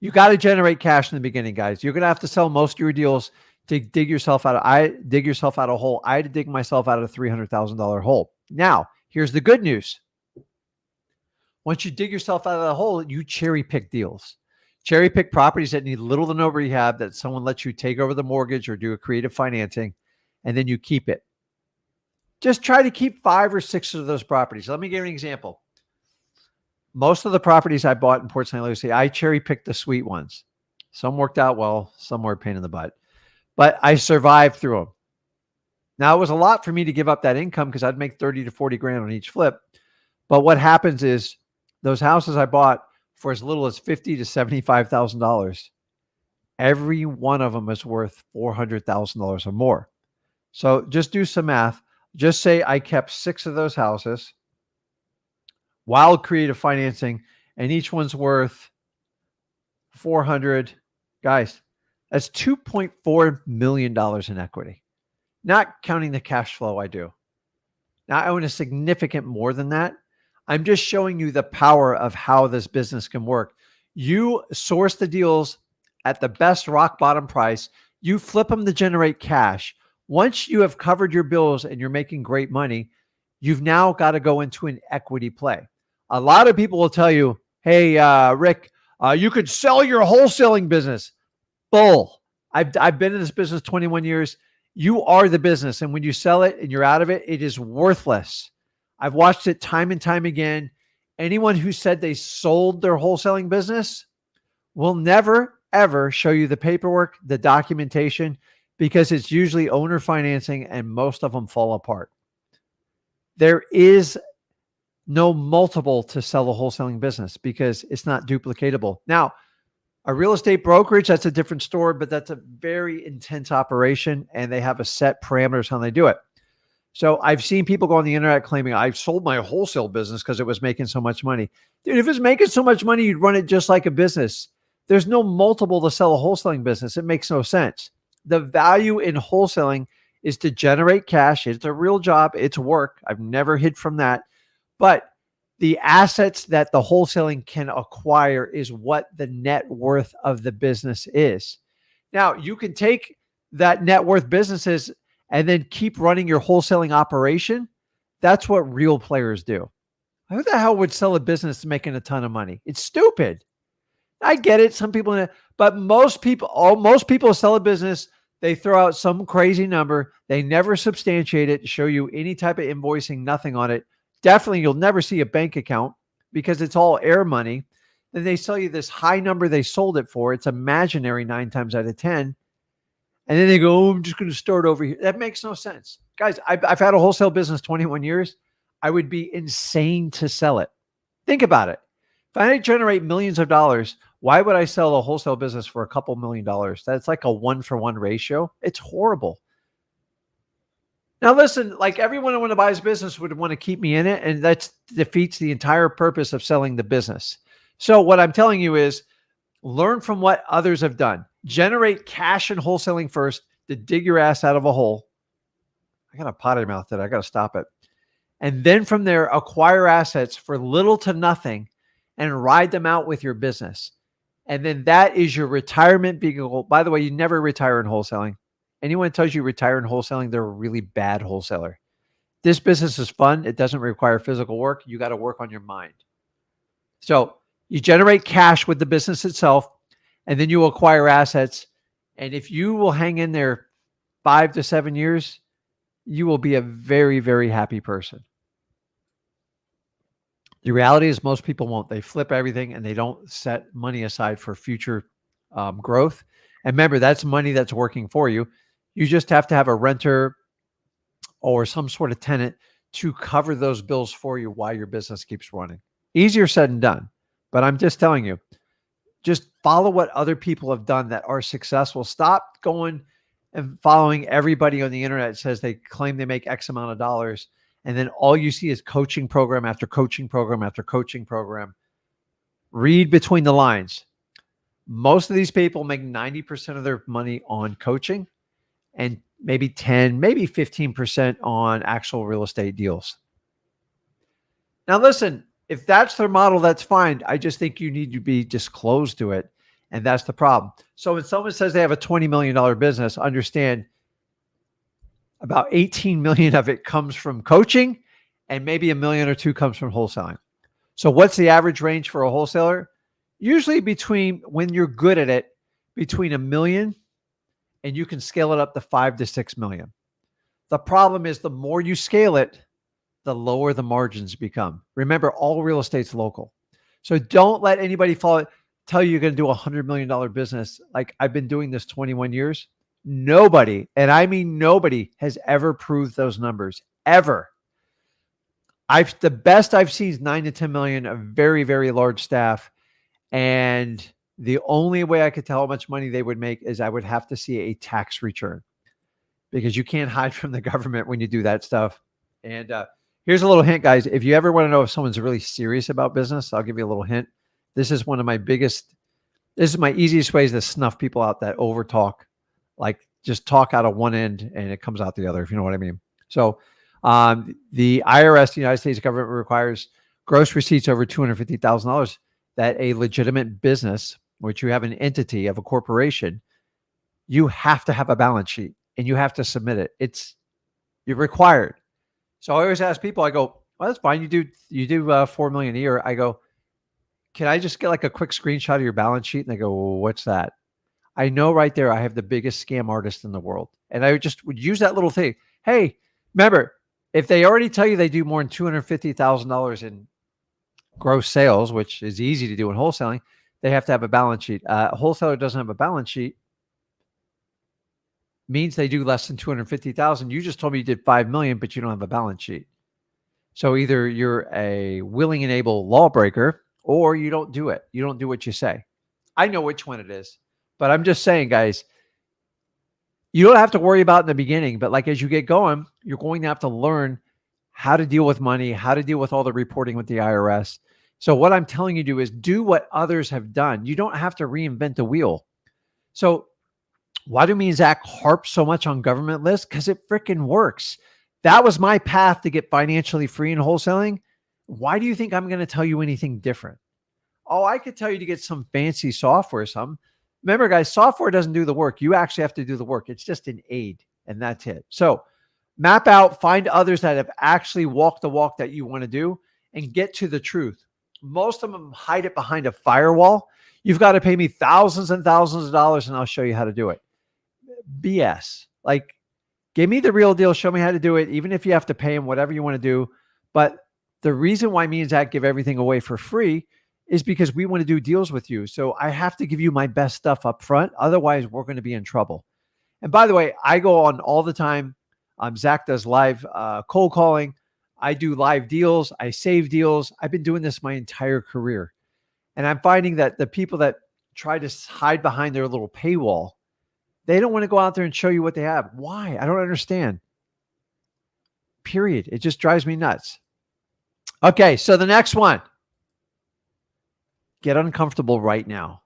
You got to generate cash in the beginning, guys. You're going to have to sell most of your deals to dig yourself out of, dig yourself out of a hole. I had to dig myself out of a $300,000 hole. Now, here's the good news. Once you dig yourself out of the hole, you cherry pick deals. Cherry pick properties that need little to no rehab, that someone lets you take over the mortgage or do a creative financing, and then you keep it. Just try to keep 5 or 6 of those properties. Let me give you an example. Most of the properties I bought in Port St. Lucie, I cherry picked the sweet ones. Some worked out well, some were a pain in the butt, but I survived through them. Now, it was a lot for me to give up that income because I'd make 30 to 40 grand on each flip. But what happens is those houses I bought for as little as $50,000 to $75,000, every one of them is worth $400,000 or more. So just do some math. Just say I kept 6 of those houses, wild creative financing, and each one's worth 400. Guys, that's $2.4 million in equity, not counting the cash flow I do. Now, I own a significant more than that. I'm just showing you the power of how this business can work. You source the deals at the best rock bottom price. You flip them to generate cash. Once you have covered your bills and you're making great money, you've now got to go into an equity play. A lot of people will tell you, hey, Rick, you could sell your wholesaling business. Bull. I've been in this business 21 years. You are the business. And when you sell it and you're out of it, it is worthless. I've watched it time and time again. Anyone who said they sold their wholesaling business will never, ever show you the paperwork, the documentation, because it's usually owner financing and most of them fall apart. There is no multiple to sell a wholesaling business because it's not duplicatable. Now, a real estate brokerage, that's a different story, but that's a very intense operation and they have a set parameters how they do it. So I've seen people go on the internet claiming I sold my wholesale business because it was making so much money. Dude, if it's making so much money, you'd run it just like a business. There's no multiple to sell a wholesaling business. It makes no sense. The value in wholesaling is to generate cash. It's a real job. It's work. I've never hid from that. But the assets that the wholesaling can acquire is what the net worth of the business is. Now, you can take that net worth businesses and then keep running your wholesaling operation. That's what real players do. Who the hell would sell a business making a ton of money? It's stupid. I get it. Some people, but most people sell a business. They throw out some crazy number. They never substantiate it, show you any type of invoicing, nothing on it. Definitely, you'll never see a bank account because it's all air money. Then they sell you this high number they sold it for. It's imaginary 9 times out of 10. And then they go, oh, I'm just going to start over here. That makes no sense. Guys, I've had a wholesale business 21 years. I would be insane to sell it. Think about it. If I generate millions of dollars, why would I sell a wholesale business for a couple $1 million? That's like a 1-for-1 ratio. It's horrible. Now, listen, like everyone who want to buy his business would want to keep me in it, and that defeats the entire purpose of selling the business. So what I'm telling you is learn from what others have done. Generate cash in wholesaling first to dig your ass out of a hole. I got a potty mouth there. I got to stop it. And then from there, acquire assets for little to nothing and ride them out with your business. And then that is your retirement vehicle. By the way, you never retire in wholesaling. Anyone tells you retire in wholesaling, they're a really bad wholesaler. This business is fun. It doesn't require physical work. You got to work on your mind. So you generate cash with the business itself, and then you acquire assets. And if you will hang in there 5 to 7 years, you will be a very, very happy person. The reality is most people won't. They flip everything and they don't set money aside for future growth. And remember, that's money that's working for you. You just have to have a renter or some sort of tenant to cover those bills for you while your business keeps running. Easier said than done. But I'm just telling you, just follow what other people have done that are successful. Stop going and following everybody on the internet that says they claim they make X amount of dollars. And then all you see is coaching program after coaching program after coaching program. Read between the lines. Most of these people make 90% of their money on coaching and maybe 10, maybe 15% on actual real estate deals. Now, listen, if that's their model, that's fine. I just think you need to be disclosed to it And that's the problem. So when someone says they have a $20 million business, understand about 18 million of it comes from coaching and maybe a million or two comes from wholesaling. So what's the average range for a wholesaler? Usually between, when you're good at it, between a million and you can scale it up to 5 to 6 million. The problem is the more you scale it, the lower the margins become. Remember, all real estate's local. So don't let anybody tell you you're going to do $100 million business. Like, I've been doing this 21 years. Nobody, and I mean nobody, has ever proved those numbers, ever. The best I've seen is 9 to 10 million, a very, very large staff. And the only way I could tell how much money they would make is I would have to see a tax return, because you can't hide from the government when you do that stuff. And here's a little hint, guys. If you ever want to know if someone's really serious about business, I'll give you a little hint. This is my easiest ways to snuff people out that over talk, like just talk out of one end and it comes out the other, if you know what I mean. So the IRS, the United States government, requires gross receipts over $250,000 that a legitimate business, which you have an entity of a corporation, you have to have a balance sheet and you have to submit it. You're required. So I always ask people, I go, well, that's fine. You do 4 million a year. I go, can I just get like a quick screenshot of your balance sheet? And they go, well, what's that? I know right there I have the biggest scam artist in the world. And I just would use that little thing. Hey, remember, if they already tell you they do more than $250,000 in gross sales, which is easy to do in wholesaling, they have to have a balance sheet. A wholesaler doesn't have a balance sheet, means they do less than 250,000. You just told me you did 5 million, but you don't have a balance sheet. So either you're a willing and able lawbreaker or you don't do it. You don't do what you say. I know which one it is, but I'm just saying, guys, you don't have to worry about it in the beginning, but like as you get going, you're going to have to learn how to deal with money, how to deal with all the reporting with the IRS. So what I'm telling you to do is do what others have done. You don't have to reinvent the wheel. So why do me and Zach harp so much on government lists? Because it freaking works. That was my path to get financially free in wholesaling. Why do you think I'm going to tell you anything different? Oh, I could tell you to get some fancy software or something. Remember, guys, software doesn't do the work. You actually have to do the work. It's just an aid, and that's it. So map out, find others that have actually walked the walk that you want to do, and get to the truth. Most of them hide it behind a firewall. You've got to pay me thousands and thousands of dollars, and I'll show you how to do it. BS. Like, give me the real deal. Show me how to do it, even if you have to pay them, whatever you want to do. But the reason why me and Zach give everything away for free is because we want to do deals with you. So I have to give you my best stuff up front. Otherwise, we're going to be in trouble. And by the way, I go on all the time. Zach does live cold calling. I do live deals. I save deals. I've been doing this my entire career. And I'm finding that the people that try to hide behind their little paywall, they don't want to go out there and show you what they have. Why? I don't understand. Period. It just drives me nuts. Okay, so the next one. Get uncomfortable right now.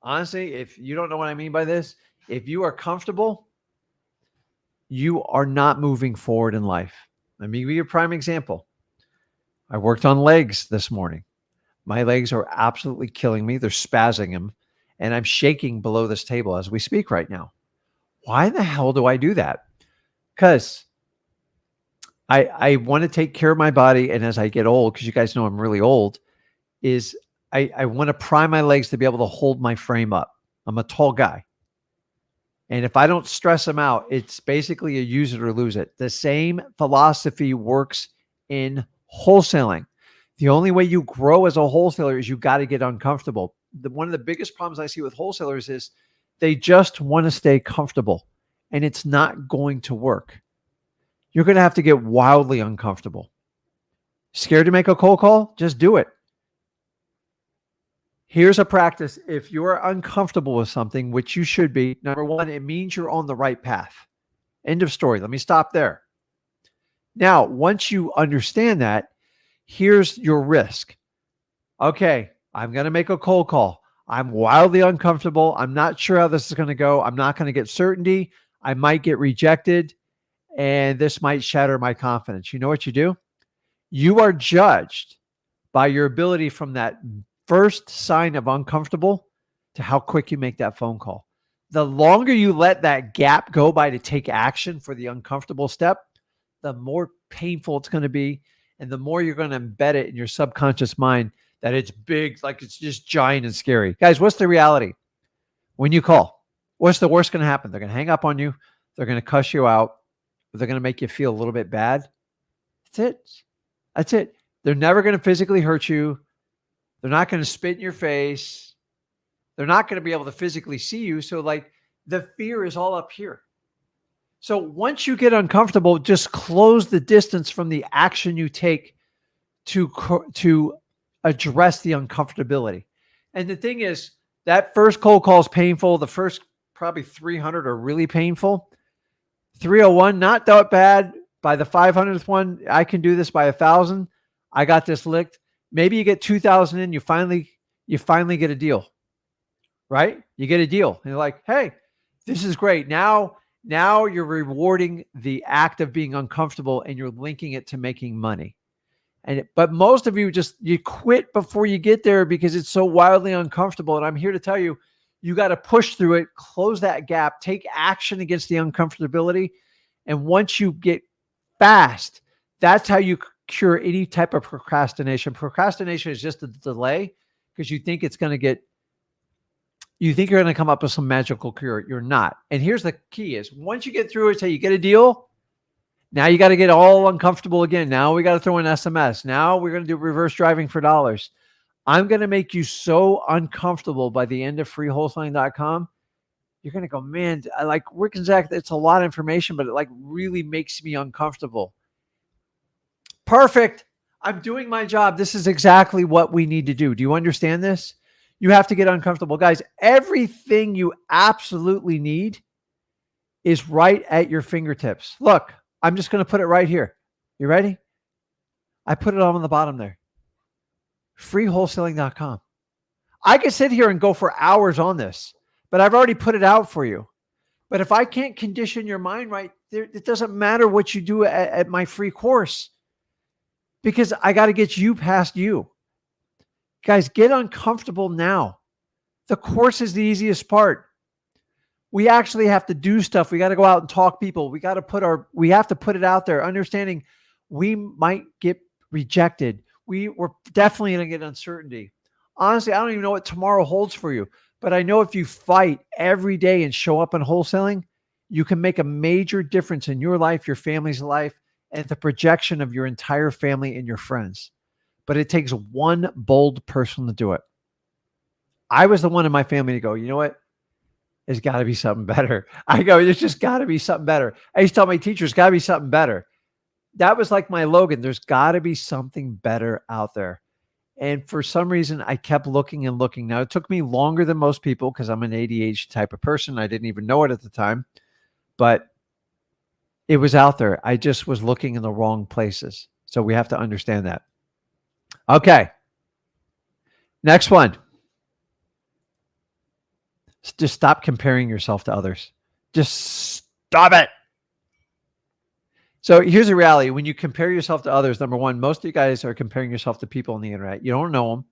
Honestly, if you don't know what I mean by this, if you are comfortable, you are not moving forward in life. Let me give you a prime example. I worked on legs this morning. My legs are absolutely killing me. They're spazzing them. And I'm shaking below this table as we speak right now. Why the hell do I do that? Because I want to take care of my body. And as I get old, because you guys know I'm really old, is I want to prime my legs to be able to hold my frame up. I'm a tall guy. And if I don't stress them out, it's basically a use it or lose it. The same philosophy works in wholesaling. The only way you grow as a wholesaler is you got to get uncomfortable. One of the biggest problems I see with wholesalers is they just want to stay comfortable, and it's not going to work. You're going to have to get wildly uncomfortable. Scared to make a cold call? Just do it. Here's a practice. If you're uncomfortable with something, which you should be, number one, it means you're on the right path. End of story. Let me stop there. Now, once you understand that, here's your risk. Okay, I'm going to make a cold call. I'm wildly uncomfortable. I'm not sure how this is going to go. I'm not going to get certainty. I might get rejected, and this might shatter my confidence. You know what you do? You are judged by your ability from that first sign of uncomfortable to how quick you make that phone call. The longer you let that gap go by to take action for the uncomfortable step, the more painful it's going to be. And the more you're going to embed it in your subconscious mind that it's big, like it's just giant and scary. Guys, what's the reality? When you call, what's the worst going to happen? They're going to hang up on you. They're going to cuss you out. They're going to make you feel a little bit bad. That's it. That's it. They're never going to physically hurt you. They're not going to spit in your face. They're not going to be able to physically see you. So like the fear is all up here. So once you get uncomfortable, just close the distance from the action you take to address the uncomfortability. And the thing is, that first cold call is painful. The first probably 300 are really painful. 301, not that bad. By the 500th one, I can do this. By 1,000, I got this licked. Maybe you get 2,000 in, you finally get a deal, right? You get a deal, and you're like, hey, this is great. Now you're rewarding the act of being uncomfortable, and you're linking it to making money. But most of you you quit before you get there because it's so wildly uncomfortable. And I'm here to tell you, you got to push through it, close that gap, take action against the uncomfortability. And once you get fast, that's how you cure any type of procrastination. Procrastination is just a delay because you think you're going to come up with some magical cure. You're not. And here's the key is once you get through it, say you get a deal, now you got to get all uncomfortable again. Now we got to throw in SMS. Now we're going to do reverse driving for dollars. I'm going to make you so uncomfortable by the end of freewholesaling.com. You're going to go, man, I like Rick and Zach. It's a lot of information, but it like really makes me uncomfortable. Perfect. I'm doing my job. This is exactly what we need to do. Do you understand this? You have to get uncomfortable. Guys, everything you absolutely need is right at your fingertips. Look, I'm just going to put it right here. You ready? I put it on the bottom there. Freewholesaling.com. I could sit here and go for hours on this, but I've already put it out for you. But if I can't condition your mind right, it doesn't matter what you do at my free course because I got to get you past you. Guys, get uncomfortable now. The course is the easiest part. We actually have to do stuff. We got to go out and talk people. We have to put it out there, understanding we might get rejected. We're definitely going to get uncertainty. Honestly, I don't even know what tomorrow holds for you, but I know if you fight every day and show up in wholesaling, you can make a major difference in your life, your family's life, and the projection of your entire family and your friends. But it takes one bold person to do it. I was the one in my family to go, you know what? There's got to be something better. I go, there's just got to be something better. I used to tell my teachers, got to be something better. That was like my Logan. There's got to be something better out there. And for some reason, I kept looking and looking. Now, it took me longer than most people because I'm an ADHD type of person. I didn't even know it at the time, but it was out there. I just was looking in the wrong places. So we have to understand that. Okay. Next one. Just stop comparing yourself to others. Just stop it. So here's the reality. When you compare yourself to others, number one, most of you guys are comparing yourself to people on the internet. You don't know them.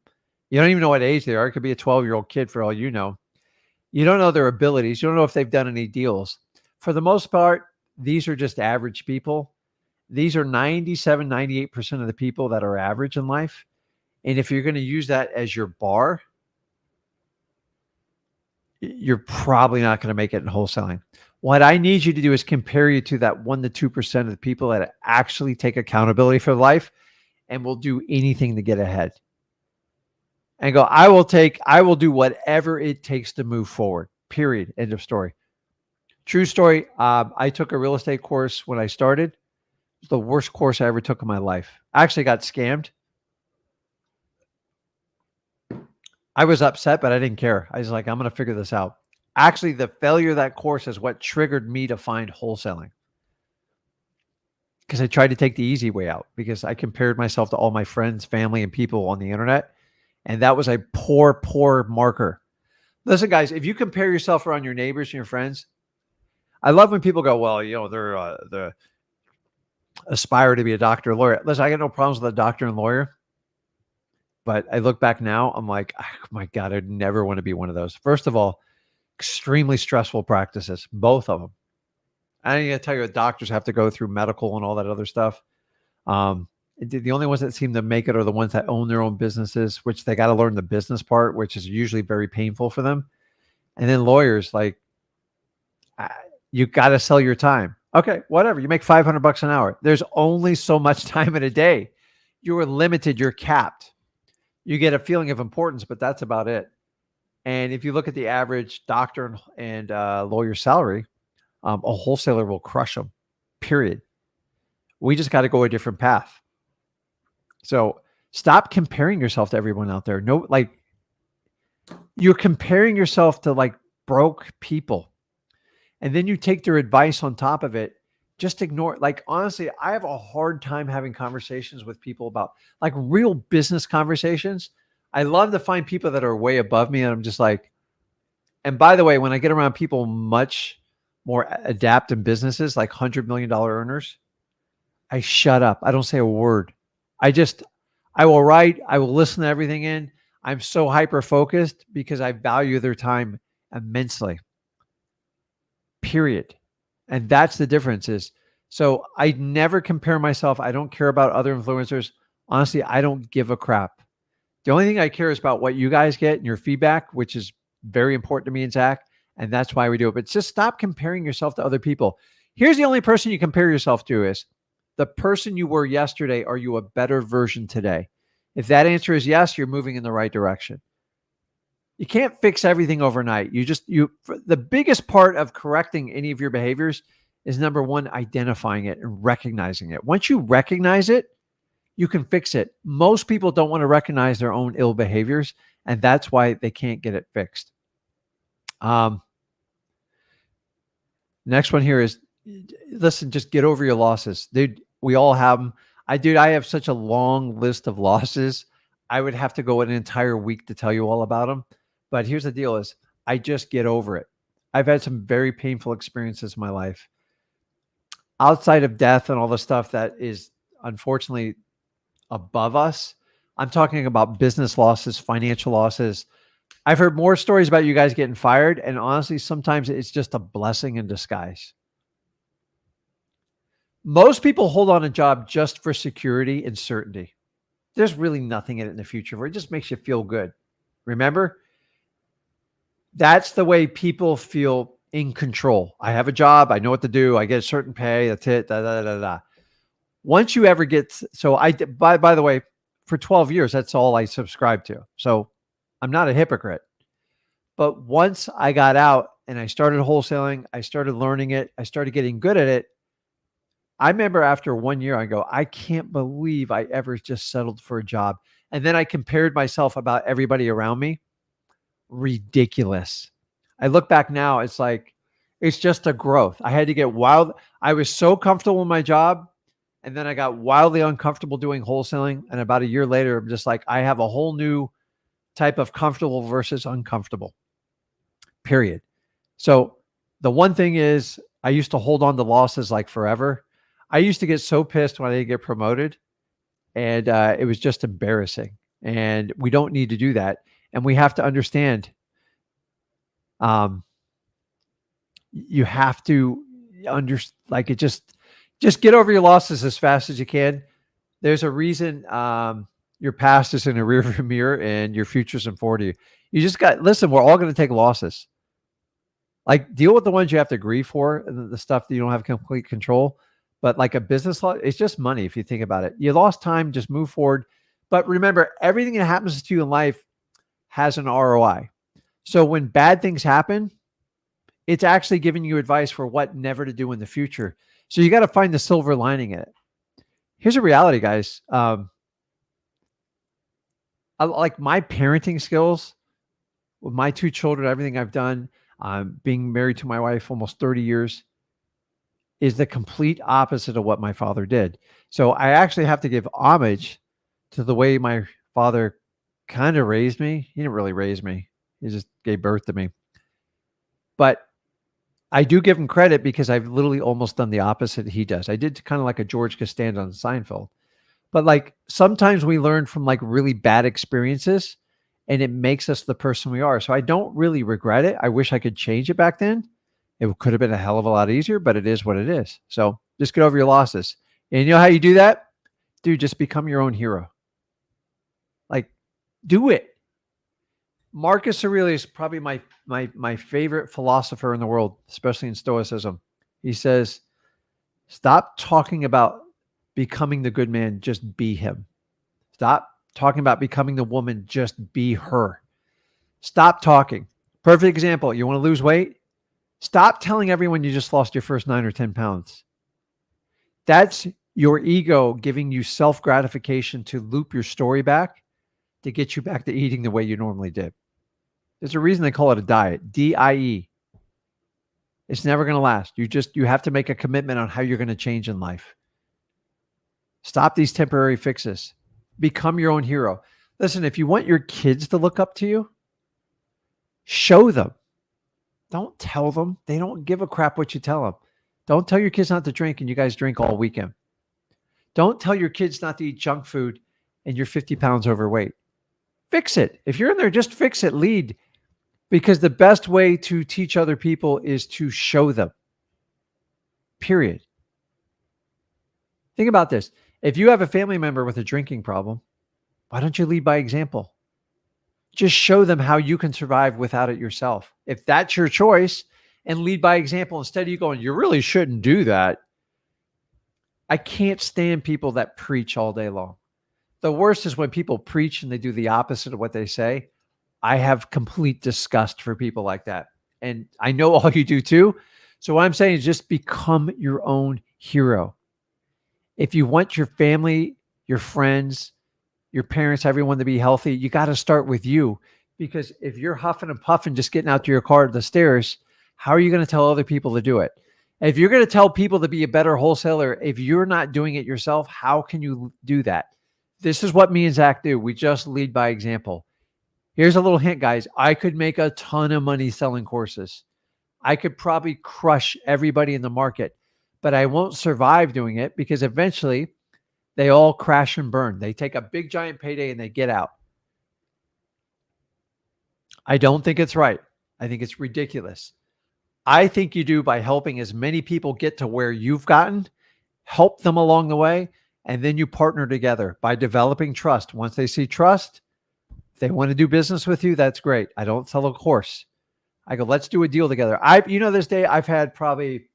You don't even know what age they are. It could be a 12-year-old kid for all you know. You don't know their abilities. You don't know if they've done any deals. For the most part, these are just average people. These are 97, 98% of the people that are average in life. And if you're going to use that as your bar, you're probably not going to make it in wholesaling. What I need you to do is compare you to that 1% to 2% of the people that actually take accountability for life and will do anything to get ahead. And go, I will do whatever it takes to move forward. Period. End of story. True story. I took a real estate course when I started. It was the worst course I ever took in my life. I actually got scammed. I was upset, but I didn't care. I was like, I'm going to figure this out. Actually, the failure of that course is what triggered me to find wholesaling. Because I tried to take the easy way out because I compared myself to all my friends, family, and people on the internet. And that was a poor, poor marker. Listen, guys, if you compare yourself around your neighbors and your friends, I love when people go, well, you know, they're aspire to be a doctor or lawyer. Listen, I got no problems with a doctor and lawyer. But I look back now, I'm like, oh my God, I'd never want to be one of those. First of all, extremely stressful practices, both of them. I ain't gonna tell you what doctors have to go through medical and all that other stuff. The only ones that seem to make it are the ones that own their own businesses, which they got to learn the business part, which is usually very painful for them. And then lawyers, like, you got to sell your time. Okay, whatever. You make $500 an hour. There's only so much time in a day. You are limited. You're capped. You get a feeling of importance, but that's about it. And if you look at the average doctor and lawyer salary, a wholesaler will crush them, period. We just got to go a different path. So stop comparing yourself to everyone out there. No, like, you're comparing yourself to like broke people. And then you take their advice on top of it. Just ignore it. Like, honestly, I have a hard time having conversations with people about like real business conversations. I love to find people that are way above me. And I'm just like, and by the way, when I get around people much more adept in businesses, like $100 million earners, I shut up. I don't say a word. I will write. I will listen to everything in. I'm so hyper-focused because I value their time immensely. Period. And that's the difference is, so I never compare myself. I don't care about other influencers. Honestly, I don't give a crap. The only thing I care is about what you guys get and your feedback, which is very important to me and Zach. And that's why we do it. But just stop comparing yourself to other people. Here's the only person you compare yourself to is the person you were yesterday. Are you a better version today? If that answer is yes, you're moving in the right direction. You can't fix everything overnight. The biggest part of correcting any of your behaviors is number one, identifying it and recognizing it. Once you recognize it, you can fix it. Most people don't want to recognize their own ill behaviors, and that's why they can't get it fixed. Next one here is, listen, just get over your losses. Dude, we all have them. I have such a long list of losses. I would have to go an entire week to tell you all about them. But here's the deal is, I just get over it. I've had some very painful experiences in my life. Outside of death and all the stuff that is unfortunately above us, I'm talking about business losses, financial losses. I've heard more stories about you guys getting fired. And honestly, sometimes it's just a blessing in disguise. Most people hold on a job just for security and certainty. There's really nothing in it in the future where it just makes you feel good. Remember? That's the way people feel in control. I have a job. I know what to do. I get a certain pay. That's it. Da, da, da, da. Once you ever get, so by the way, for 12 years, that's all I subscribed to. So I'm not a hypocrite. But once I got out and I started wholesaling, I started learning it. I started getting good at it. I remember after 1 year, I go, I can't believe I ever just settled for a job. And then I compared myself about everybody around me. Ridiculous. I look back now, it's like, it's just a growth. I had to get wild. I was so comfortable in my job. And then I got wildly uncomfortable doing wholesaling. And about a year later, I'm just like, I have a whole new type of comfortable versus uncomfortable. Period. So the one thing is, I used to hold on to losses like forever. I used to get so pissed when I didn't get promoted, and it was just embarrassing. And we don't need to do that. And we have to understand, you have to like, it just get over your losses as fast as you can. There's a reason your past is in a rearview mirror and your future's in front of you. You just listen, we're all going to take losses. Like, deal with the ones you have to grieve for, and the stuff that you don't have complete control. But like a business loss, it's just money if you think about it. You lost time, just move forward. But remember, everything that happens to you in life has an ROI. So when bad things happen, it's actually giving you advice for what never to do in the future. So you got to find the silver lining in it. Here's a reality, guys. Like my parenting skills with my two children, everything I've done, being married to my wife almost 30 years, is the complete opposite of what my father did. So I actually have to give homage to the way my father kind of raised me. He didn't really raise me. He just gave birth to me. But I do give him credit because I've literally almost done the opposite he does. I did kind of like a George Costanza on Seinfeld. But like sometimes we learn from like really bad experiences and it makes us the person we are. So I don't really regret it. I wish I could change it back then. It could have been a hell of a lot easier, but it is what it is. So just get over your losses. And you know how you do that? Dude, just become your own hero. Like, do it. Marcus Aurelius is probably my favorite philosopher in the world, especially in Stoicism. He says, stop talking about becoming the good man, just be him. Stop talking about becoming the woman, just be her. Stop talking. Perfect example. You want to lose weight? Stop telling everyone you just lost your first 9 or 10 pounds. That's your ego giving you self-gratification to loop your story back to get you back to eating the way you normally did. There's a reason they call it a diet, D-I-E. It's never going to last. You have to make a commitment on how you're going to change in life. Stop these temporary fixes. Become your own hero. Listen, if you want your kids to look up to you, show them. Don't tell them. They don't give a crap what you tell them. Don't tell your kids not to drink and you guys drink all weekend. Don't tell your kids not to eat junk food and you're 50 pounds overweight. Fix it. If you're in there, just fix it. Lead. Because the best way to teach other people is to show them. Period. Think about this. If you have a family member with a drinking problem, why don't you lead by example? Just show them how you can survive without it yourself. If that's your choice, and lead by example instead of you going, you really shouldn't do that. I can't stand people that preach all day long. The worst is when people preach and they do the opposite of what they say. I have complete disgust for people like that. And I know all you do too. So what I'm saying is just become your own hero. If you want your family, your friends, your parents, everyone to be healthy, you got to start with you. Because if you're huffing and puffing, just getting out to your car to the stairs, how are you going to tell other people to do it? If you're going to tell people to be a better wholesaler, if you're not doing it yourself, how can you do that? This is what me and Zach do. We just lead by example. Here's a little hint, guys. I could make a ton of money selling courses. I could probably crush everybody in the market, but I won't survive doing it because eventually they all crash and burn. They take a big giant payday and they get out. I don't think it's right. I think it's ridiculous. I think you do by helping as many people get to where you've gotten, help them along the way, and then you partner together by developing trust. Once they see trust, if they want to do business with you, that's great. I don't sell a course. I go, let's do a deal together. This day I've had probably,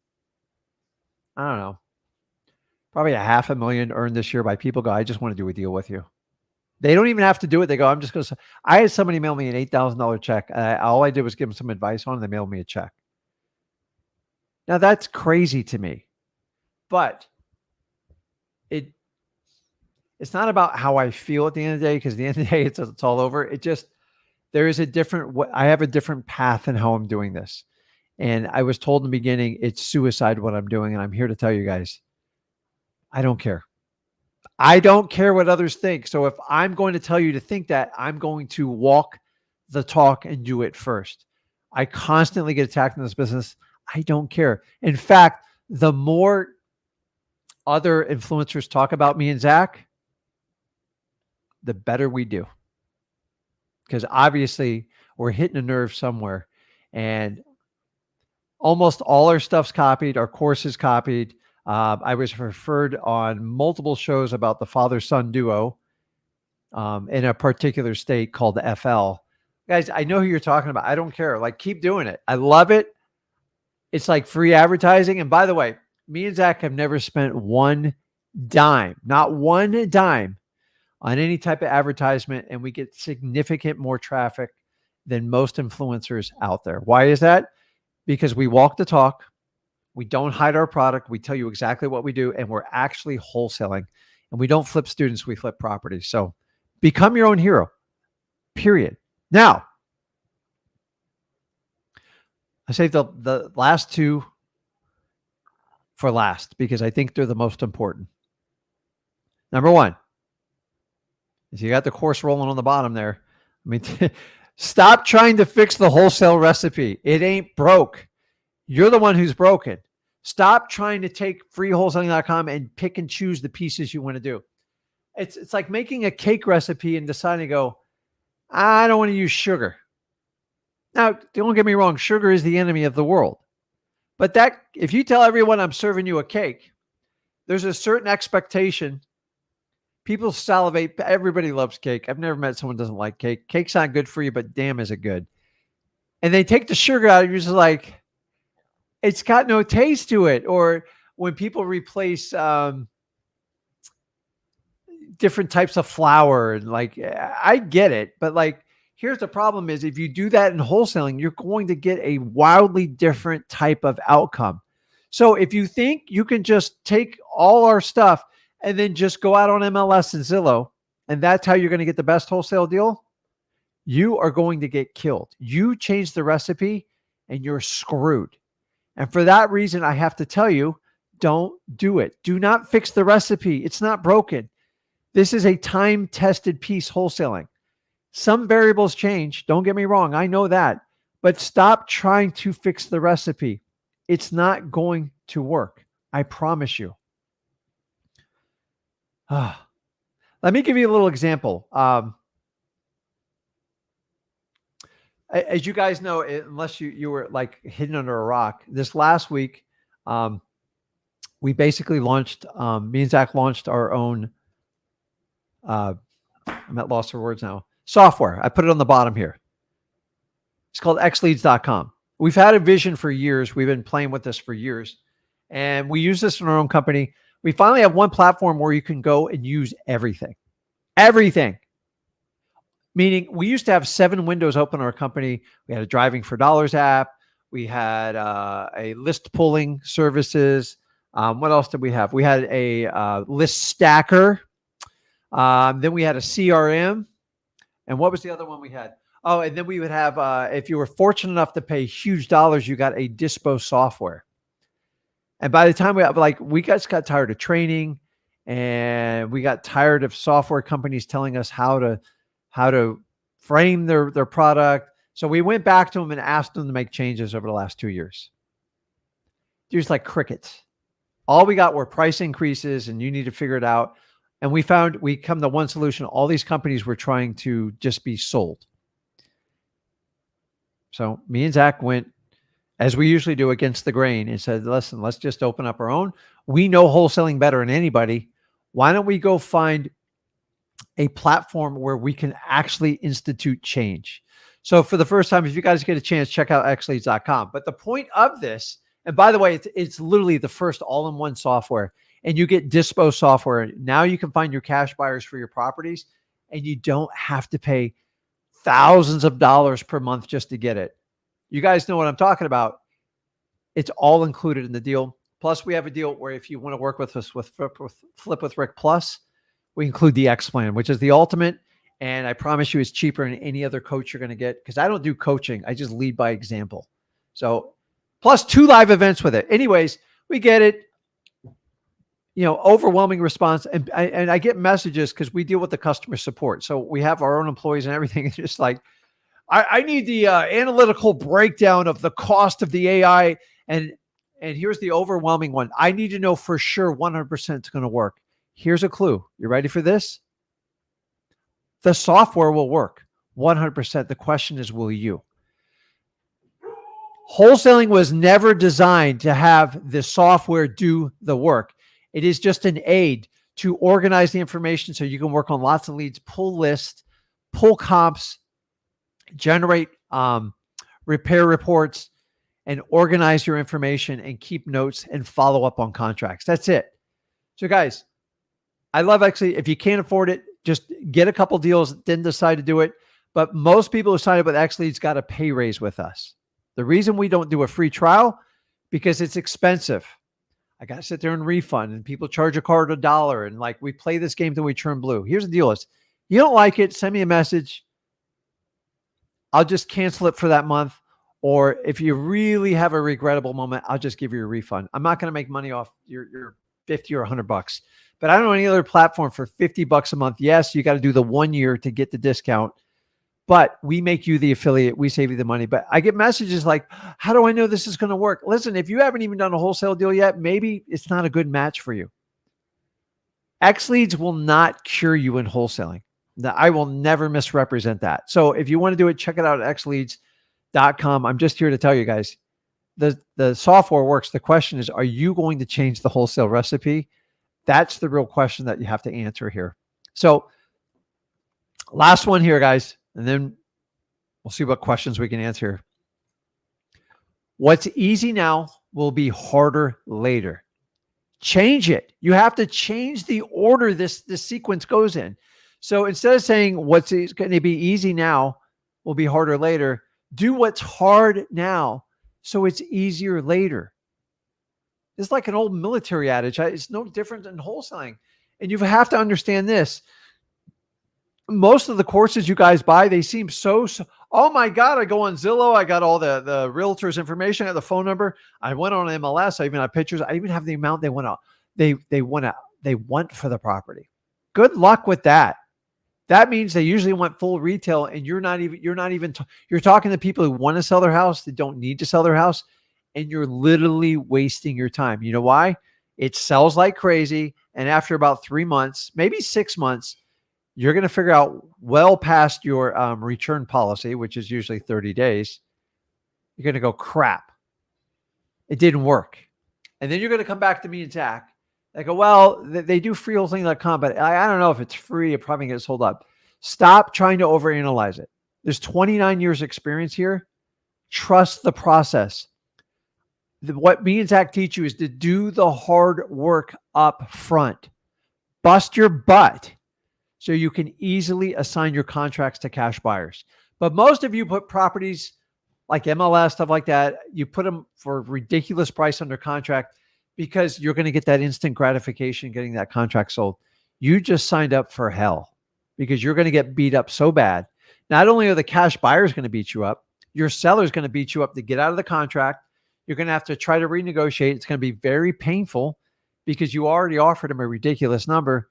I don't know, probably $500,000 earned this year by people go, I just want to do a deal with you. They don't even have to do it. They go, I'm just going to, I had somebody mail me an $8,000 check. All I did was give them some advice on it. They mailed me a check. Now that's crazy to me, but it's not about how I feel at the end of the day, because at the end of the day, it's all over. There is a different, I have a different path in how I'm doing this. And I was told in the beginning, it's suicide what I'm doing. And I'm here to tell you guys, I don't care. I don't care what others think. So if I'm going to tell you to think that, I'm going to walk the talk and do it first. I constantly get attacked in this business. I don't care. In fact, the more other influencers talk about me and Zach, the better we do. Because obviously we're hitting a nerve somewhere, and almost all our stuff's copied. Our course is copied. I was referred on multiple shows about the father-son duo in a particular state called the FL. Guys, I know who you're talking about. I don't care. Like, keep doing it. I love it. It's like free advertising. And by the way, me and Zach have never spent one dime, not one dime, on any type of advertisement, and we get significant more traffic than most influencers out there. Why is that? Because we walk the talk. We don't hide our product. We tell you exactly what we do, and we're actually wholesaling. And we don't flip students, we flip properties. So become your own hero, period. Now, I saved the last two for last because I think they're the most important. Number one, if you got the course rolling on the bottom there, I mean, stop trying to fix the wholesale recipe. It ain't broke. You're the one who's broken. Stop trying to take freewholesaling.com and pick and choose the pieces you want to do. It's like making a cake recipe and deciding to go, I don't want to use sugar. Now, don't get me wrong, sugar is the enemy of the world. But that if you tell everyone I'm serving you a cake, there's a certain expectation. People salivate. Everybody loves cake. I've never met someone who doesn't like cake. Cake's not good for you, but damn, is it good. And they take the sugar out, you're just like, it's got no taste to it. Or when people replace different types of flour, and like, I get it, but like, here's the problem is if you do that in wholesaling, you're going to get a wildly different type of outcome. So if you think you can just take all our stuff and then just go out on MLS and Zillow, and that's how you're going to get the best wholesale deal, you are going to get killed. You change the recipe and you're screwed. And for that reason, I have to tell you, don't do it. Do not fix the recipe. It's not broken. This is a time-tested piece wholesaling. Some variables change. Don't get me wrong. I know that. But stop trying to fix the recipe. It's not going to work. I promise you. Let me give you a little example. As you guys know, unless you were like hidden under a rock, this last week, we basically launched, me and Zach launched our own, I'm at loss for words now, software. I put it on the bottom here. It's called xleads.com. We've had a vision for years. We've been playing with this for years. And we use this in our own company. We finally have one platform where you can go and use everything. Everything. Meaning we used to have 7 windows open in our company. We had a driving for dollars app. We had a list pulling services. What else did we have? We had a list stacker. Then we had a CRM. And what was the other one we had? Oh, and then we would have, if you were fortunate enough to pay huge dollars, you got a dispo software. And by the time we guys got tired of training, and we got tired of software companies telling us how to frame their product. So we went back to them and asked them to make changes over the last 2 years. Just like crickets. All we got were price increases, and you need to figure it out. And we come to one solution. All these companies were trying to just be sold. So me and Zach went, as we usually do, against the grain and said, listen, let's just open up our own. We know wholesaling better than anybody. Why don't we go find a platform where we can actually institute change? So for the first time, if you guys get a chance, check out xleads.com. But the point of this, and by the way, it's literally the first all-in-one software, and you get dispo software. Now you can find your cash buyers for your properties, and you don't have to pay thousands of dollars per month just to get it. You guys know what I'm talking about. It's all included in the deal. Plus, we have a deal where if you want to work with us with Flip with Rick Plus, we include the X plan, which is the ultimate. And I promise you it's cheaper than any other coach you're going to get, because I don't do coaching. I just lead by example. So plus 2 live events with it. Anyways, we get it. Overwhelming response. And I get messages because we deal with the customer support. So we have our own employees and everything. It's just like, I need the analytical breakdown of the cost of the AI. And here's the overwhelming one. I need to know for sure 100% it's going to work. Here's a clue. You ready for this? The software will work 100%. The question is, will you? Wholesaling was never designed to have the software do the work. It is just an aid to organize the information so you can work on lots of leads, pull lists, pull comps, generate repair reports, and organize your information and keep notes and follow up on contracts. That's it. So guys, I love actually, if you can't afford it, just get a couple deals, then decide to do it. But most people who sign up with XLeads got a pay raise with us. The reason we don't do a free trial, because it's expensive. I got to sit there and refund, and people charge a card $1. And like, we play this game till we turn blue. Here's the deal is, you don't like it, send me a message. I'll just cancel it for that month. Or if you really have a regrettable moment, I'll just give you a refund. I'm not going to make money off your 50 or $100. But I don't know any other platform for $50 a month. Yes, you got to do the 1 year to get the discount, but we make you the affiliate. We save you the money. But I get messages like, how do I know this is going to work? Listen, if you haven't even done a wholesale deal yet, maybe it's not a good match for you. X leads will not cure you in wholesaling. I will never misrepresent that. So if you want to do it, check it out at xleads.com. I'm just here to tell you guys, the software works. The question is, are you going to change the wholesale recipe? That's the real question that you have to answer here. So last one here, guys, and then we'll see what questions we can answer. What's easy now will be harder later. Change it. You have to change the order this sequence goes in. So instead of saying what's going to be easy now will be harder later, do what's hard now so it's easier later. It's like an old military adage. It's no different than wholesaling. And you have to understand this. Most of the courses you guys buy, they seem so, oh my God, I go on Zillow. I got all the realtor's information. I got the phone number. I went on MLS. I even have pictures. I even have the amount they want for the property. Good luck with that. That means they usually want full retail, and you're talking to people who want to sell their house, that don't need to sell their house, and you're literally wasting your time. You know why? It sells like crazy. And after about 3 months, maybe 6 months, you're going to figure out well past your return policy, which is usually 30 days. You're going to go, crap, it didn't work. And then you're going to come back to me and Zach. I go, well, they do free wholesaling.com, but I don't know if it's free. It probably gets sold up. Stop trying to overanalyze it. There's 29 years experience here. Trust the process. What me and Zach teach you is to do the hard work up front. Bust your butt so you can easily assign your contracts to cash buyers. But most of you put properties like MLS, stuff like that, you put them for a ridiculous price under contract because you're going to get that instant gratification getting that contract sold. You just signed up for hell because you're going to get beat up so bad. Not only are the cash buyers going to beat you up, your seller's going to beat you up to get out of the contract. You're going to have to try to renegotiate. It's going to be very painful because you already offered them a ridiculous number.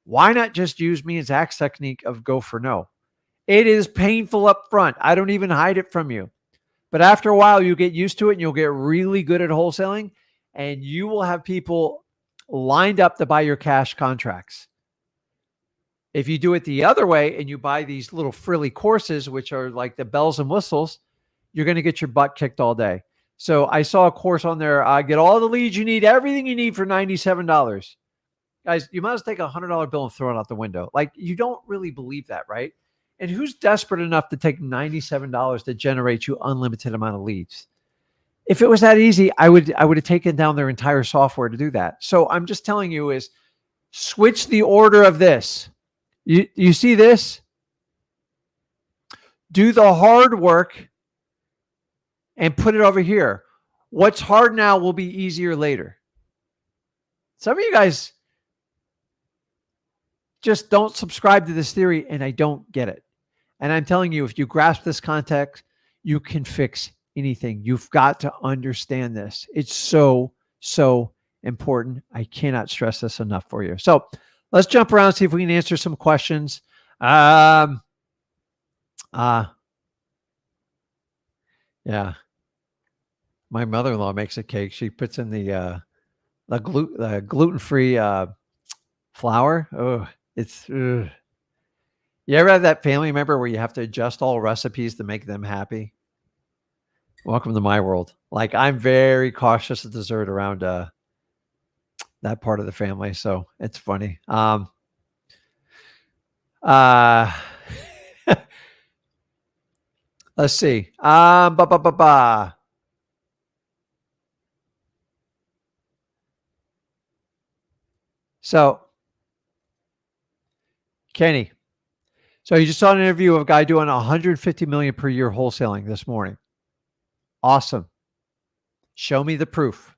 Why not just use me and Zach's technique of go for no? It is painful up front. I don't even hide it from you. But after a while, you get used to it and you'll get really good at wholesaling, and you will have people lined up to buy your cash contracts. If you do it the other way and you buy these little frilly courses, which are like the bells and whistles, you're going to get your butt kicked all day. So I saw a course on there. Get all the leads you need, everything you need for $97. Guys, you might as well take a $100 bill and throw it out the window. Like, you don't really believe that, right? And who's desperate enough to take $97 to generate you unlimited amount of leads? If it was that easy, I would have taken down their entire software to do that. So I'm just telling you is switch the order of this. You see this? Do the hard work and put it over here. What's hard now will be easier later. Some of you guys just don't subscribe to this theory, and I don't get it. And I'm telling you, if you grasp this context, you can fix anything. You've got to understand this. It's so, so important. I cannot stress this enough for you. So let's jump around and see if we can answer some questions. Yeah. My mother-in-law makes a cake. She puts in the gluten-free flour. Oh, it's... You ever have that family member where you have to adjust all recipes to make them happy? Welcome to my world. Like, I'm very cautious of dessert around that part of the family, so it's funny. Let's see. So, Kenny. So you just saw an interview of a guy doing 150 million per year wholesaling this morning. Awesome. Show me the proof.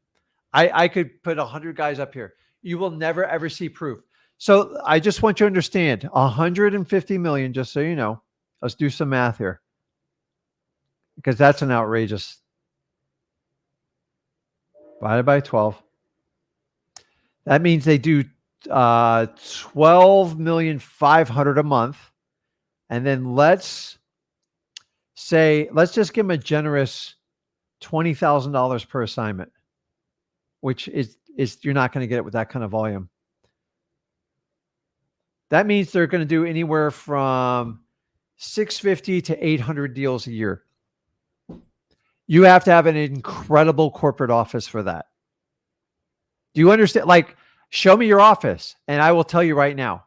I could put 100 guys up here. You will never, ever see proof. So I just want you to understand 150 million, just so you know. Let's do some math here, because that's an outrageous. Divided by 12. That means they do 12,500,000 a month. And then let's just give them a generous $20,000 per assignment, which is you're not going to get it with that kind of volume. That means they're going to do anywhere from 650 to 800 deals a year. You have to have an incredible corporate office for that. Do you understand? Like, show me your office and I will tell you right now.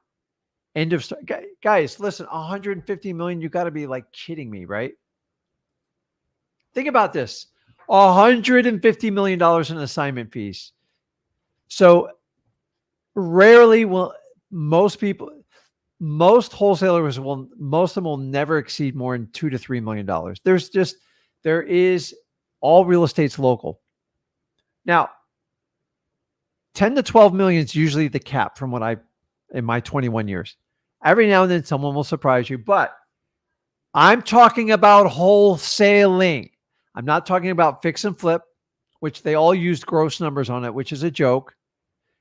End of story. Guys, listen, 150 million, you got to be like kidding me, right? Think about this. $150 million in assignment fees. So rarely will most wholesalers most of them will never exceed more than $2 to $3 million. There is all real estate's local. Now, 10 to 12 million is usually the cap from in my 21 years. Every now and then someone will surprise you, but I'm talking about wholesaling. I'm not talking about fix and flip, which they all used gross numbers on it, which is a joke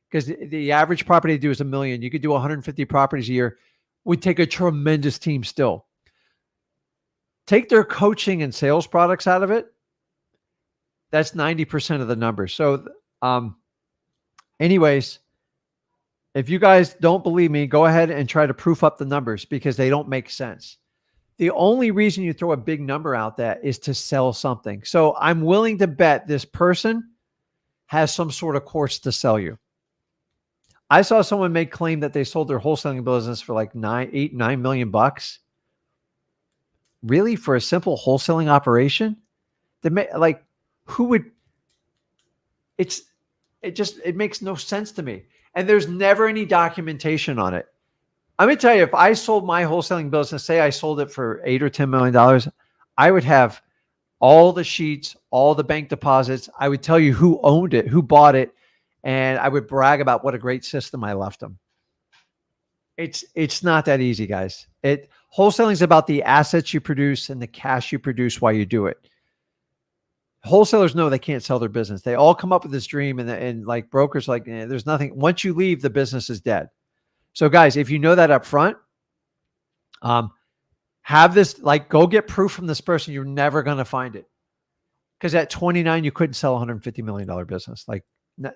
because the average property they do is $1 million. You could do 150 properties a year. Would take a tremendous team still. Take their coaching and sales products out of it. That's 90% of the numbers. So, anyways, if you guys don't believe me, go ahead and try to proof up the numbers because they don't make sense. The only reason you throw a big number out there is to sell something. So I'm willing to bet this person has some sort of course to sell you. I saw someone make claim that they sold their wholesaling business for like $9 million. Really? For a simple wholesaling operation? Like, who would? It makes no sense to me. And there's never any documentation on it. I'm going to tell you, if I sold my wholesaling business, say I sold it for $8 or $10 million, I would have all the sheets, all the bank deposits. I would tell you who owned it, who bought it, and I would brag about what a great system I left them. It's not that easy, guys. Wholesaling is about the assets you produce and the cash you produce while you do it. Wholesalers know they can't sell their business. They all come up with this dream, and like brokers, like there's nothing. Once you leave, the business is dead. So guys, if you know that up front, have this, like, go get proof from this person. You're never going to find it. Because at 29, you couldn't sell a $150 million business. Like,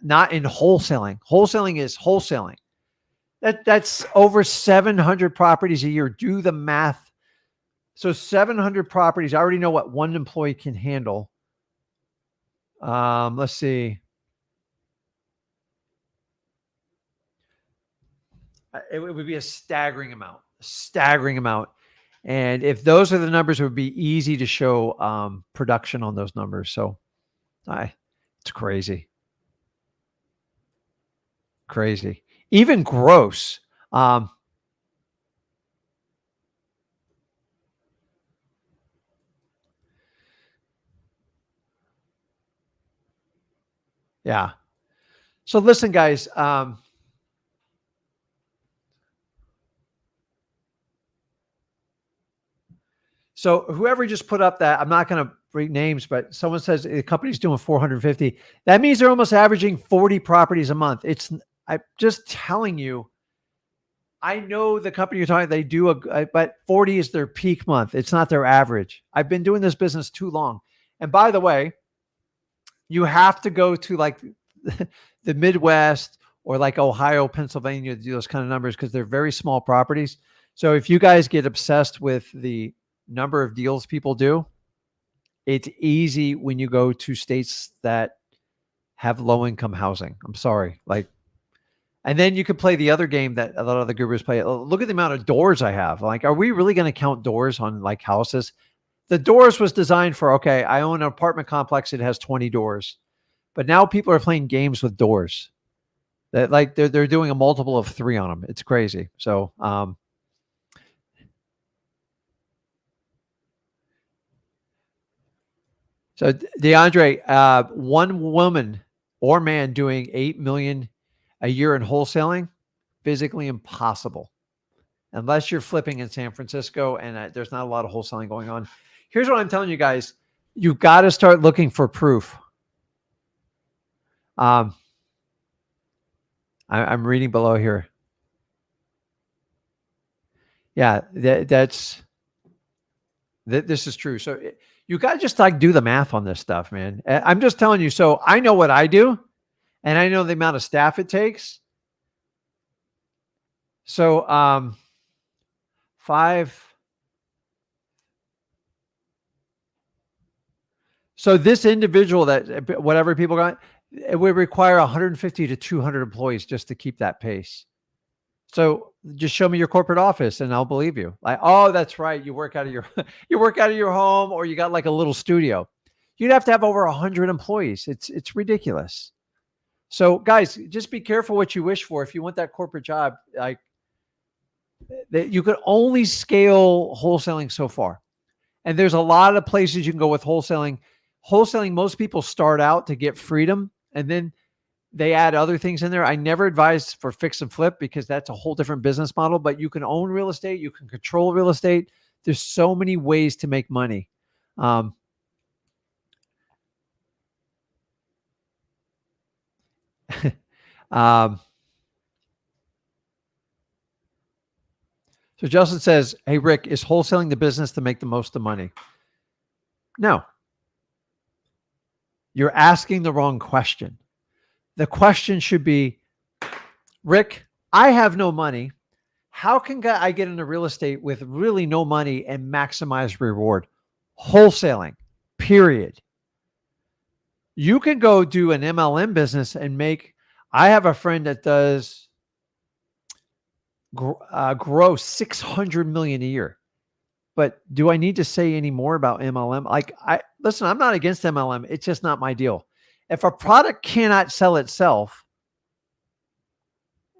not in wholesaling. Wholesaling is wholesaling. That's over 700 properties a year. Do the math. So 700 properties. I already know what one employee can handle. Let's see. It would be a staggering amount. And if those are the numbers, it would be easy to show production on those numbers. So it's crazy. Crazy. Even gross. Yeah. So listen, guys, so whoever just put up that, I'm not going to bring names, but someone says the company's doing 450. That means they're almost averaging 40 properties a month. I'm just telling you, I know the company you're talking, they do but 40 is their peak month. It's not their average. I've been doing this business too long. And by the way, you have to go to like the Midwest or like Ohio, Pennsylvania to do those kind of numbers because they're very small properties. So if you guys get obsessed with the number of deals people do, it's easy when you go to states that have low income housing. I'm sorry. And then you could play the other game that a lot of the gurus play. Look at the amount of doors I have. Like, are we really going to count doors on like houses? The doors was designed for, okay, I own an apartment complex. It has 20 doors, but now people are playing games with doors that like they're doing a multiple of 3 on them. It's crazy. So, So DeAndre, one woman or man doing 8 million a year in wholesaling, physically impossible, unless you're flipping in San Francisco and there's not a lot of wholesaling going on. Here's what I'm telling you guys: you've got to start looking for proof. I'm reading below here. Yeah, this is true. So you got to just like do the math on this stuff, man. I'm just telling you. So I know what I do, and I know the amount of staff it takes. So, five. So this individual that whatever people got, it would require 150 to 200 employees just to keep that pace. So just show me your corporate office and I'll believe you. Like, oh, that's right. You work out of your you work out of your home, or you got like a little studio. You'd have to have over 100 employees. It's ridiculous. So guys, just be careful what you wish for. If you want that corporate job, like that, you could only scale wholesaling so far. And there's a lot of places you can go with wholesaling. Wholesaling, most people start out to get freedom, and then they add other things in there. I never advise for fix and flip because that's a whole different business model, but you can own real estate. You can control real estate. There's so many ways to make money. Um, um, so Justin says, hey, Rick, is wholesaling the business to make the most of money? No, you're asking the wrong question. The question should be, Rick, I have no money. How can I get into real estate with really no money and maximize reward? Wholesaling, period. You can go do an MLM business and make, I have a friend that does grow 600 million a year. But do I need to say any more about MLM? Listen, I'm not against MLM. It's just not my deal. If a product cannot sell itself,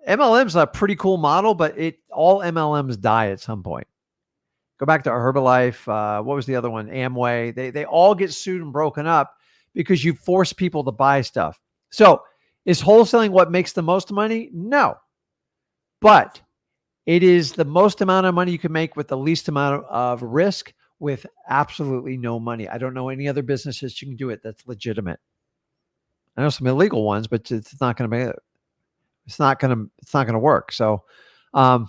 MLM's a pretty cool model, but all MLMs die at some point. Go back to Herbalife. What was the other one? Amway. They all get sued and broken up because you force people to buy stuff. So is wholesaling what makes the most money? No. But it is the most amount of money you can make with the least amount of risk with absolutely no money. I don't know any other businesses you can do it that's legitimate. I know some illegal ones, but it's not going to make it. It's not going to work. So, yeah.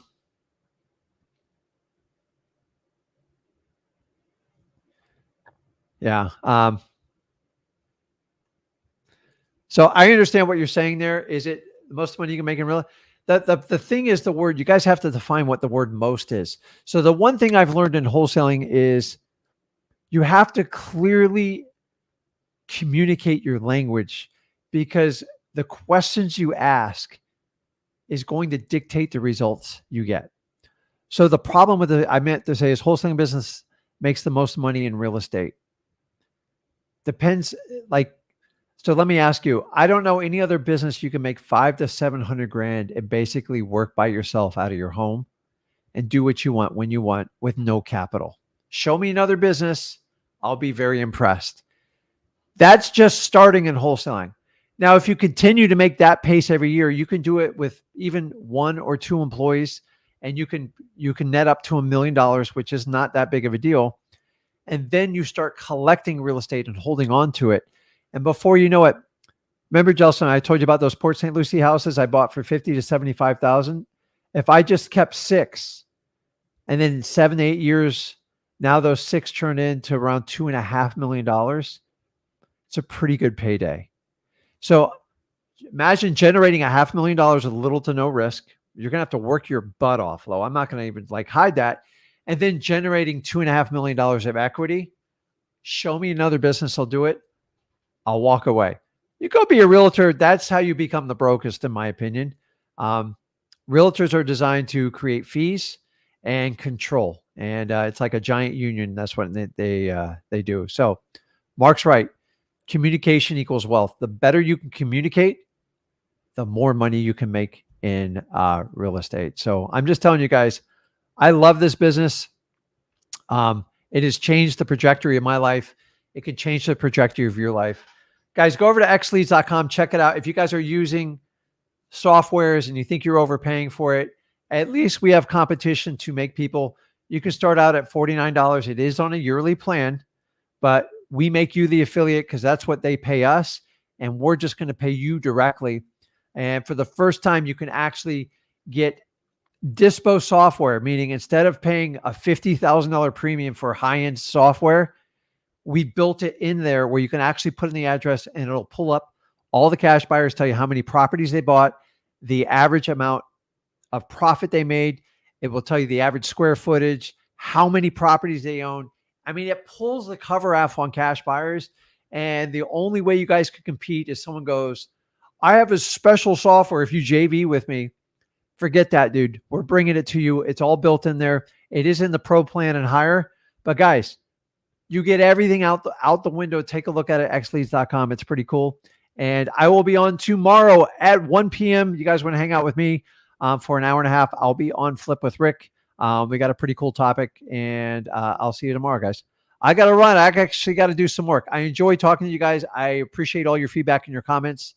So I understand what you're saying there. Is it the most money you can make in real? The thing is the word, you guys have to define what the word most is. So the one thing I've learned in wholesaling is you have to clearly communicate your language, because the questions you ask is going to dictate the results you get. So the problem with I meant to say is wholesaling business makes the most money in real estate. Depends, so let me ask you, I don't know any other business you can make 500 to 700 grand and basically work by yourself out of your home and do what you want when you want with no capital. Show me another business. I'll be very impressed. That's just starting in wholesaling. Now, if you continue to make that pace every year, you can do it with even 1 or 2 employees, and you can net up to $1 million, which is not that big of a deal. And then you start collecting real estate and holding on to it. And before you know it, remember, Jelson, I told you about those Port St. Lucie houses I bought for 50 to 75,000. If I just kept 6, and then 7 to 8 years, now those 6 turn into around $2.5 million. It's a pretty good payday. So imagine generating $500,000 with little to no risk. You're going to have to work your butt off, Lo. I'm not going to even hide that. And then generating $2.5 million of equity. Show me another business. I'll do it. I'll walk away. You go be a realtor. That's how you become the brokest, in my opinion. Realtors are designed to create fees and control. And it's like a giant union. That's what they do. So Mark's right. Communication equals wealth. The better you can communicate, the more money you can make in real estate. So I'm just telling you guys, I love this business. It has changed the trajectory of my life. It can change the trajectory of your life. Guys, go over to xleads.com. Check it out. If you guys are using softwares and you think you're overpaying for it, at least we have competition to make people. You can start out at $49. It is on a yearly plan, but we make you the affiliate because that's what they pay us. And we're just going to pay you directly. And for the first time, you can actually get dispo software, meaning instead of paying a $50,000 premium for high-end software, we built it in there where you can actually put in the address and it'll pull up all the cash buyers, tell you how many properties they bought, the average amount of profit they made. It will tell you the average square footage, how many properties they own. I mean, it pulls the cover off on cash buyers. And the only way you guys could compete is someone goes, I have a special software. If you JV with me, forget that, dude. We're bringing it to you. It's all built in there. It is in the pro plan and higher. But guys, you get everything out the window. Take a look at it, xleads.com. It's pretty cool. And I will be on tomorrow at 1 p.m. You guys want to hang out with me for an hour and a half? I'll be on Flip with Rick. We got a pretty cool topic, and I'll see you tomorrow, guys. I got to run. I actually got to do some work. I enjoy talking to you guys. I appreciate all your feedback and your comments.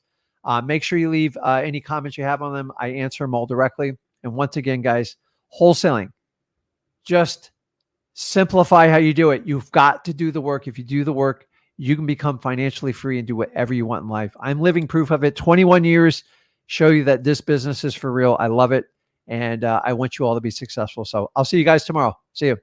Make sure you leave any comments you have on them. I answer them all directly. And once again, guys, wholesaling, just simplify how you do it. You've got to do the work. If you do the work, you can become financially free and do whatever you want in life. I'm living proof of it. 21 years show you that this business is for real. I love it. And I want you all to be successful. So I'll see you guys tomorrow. See you.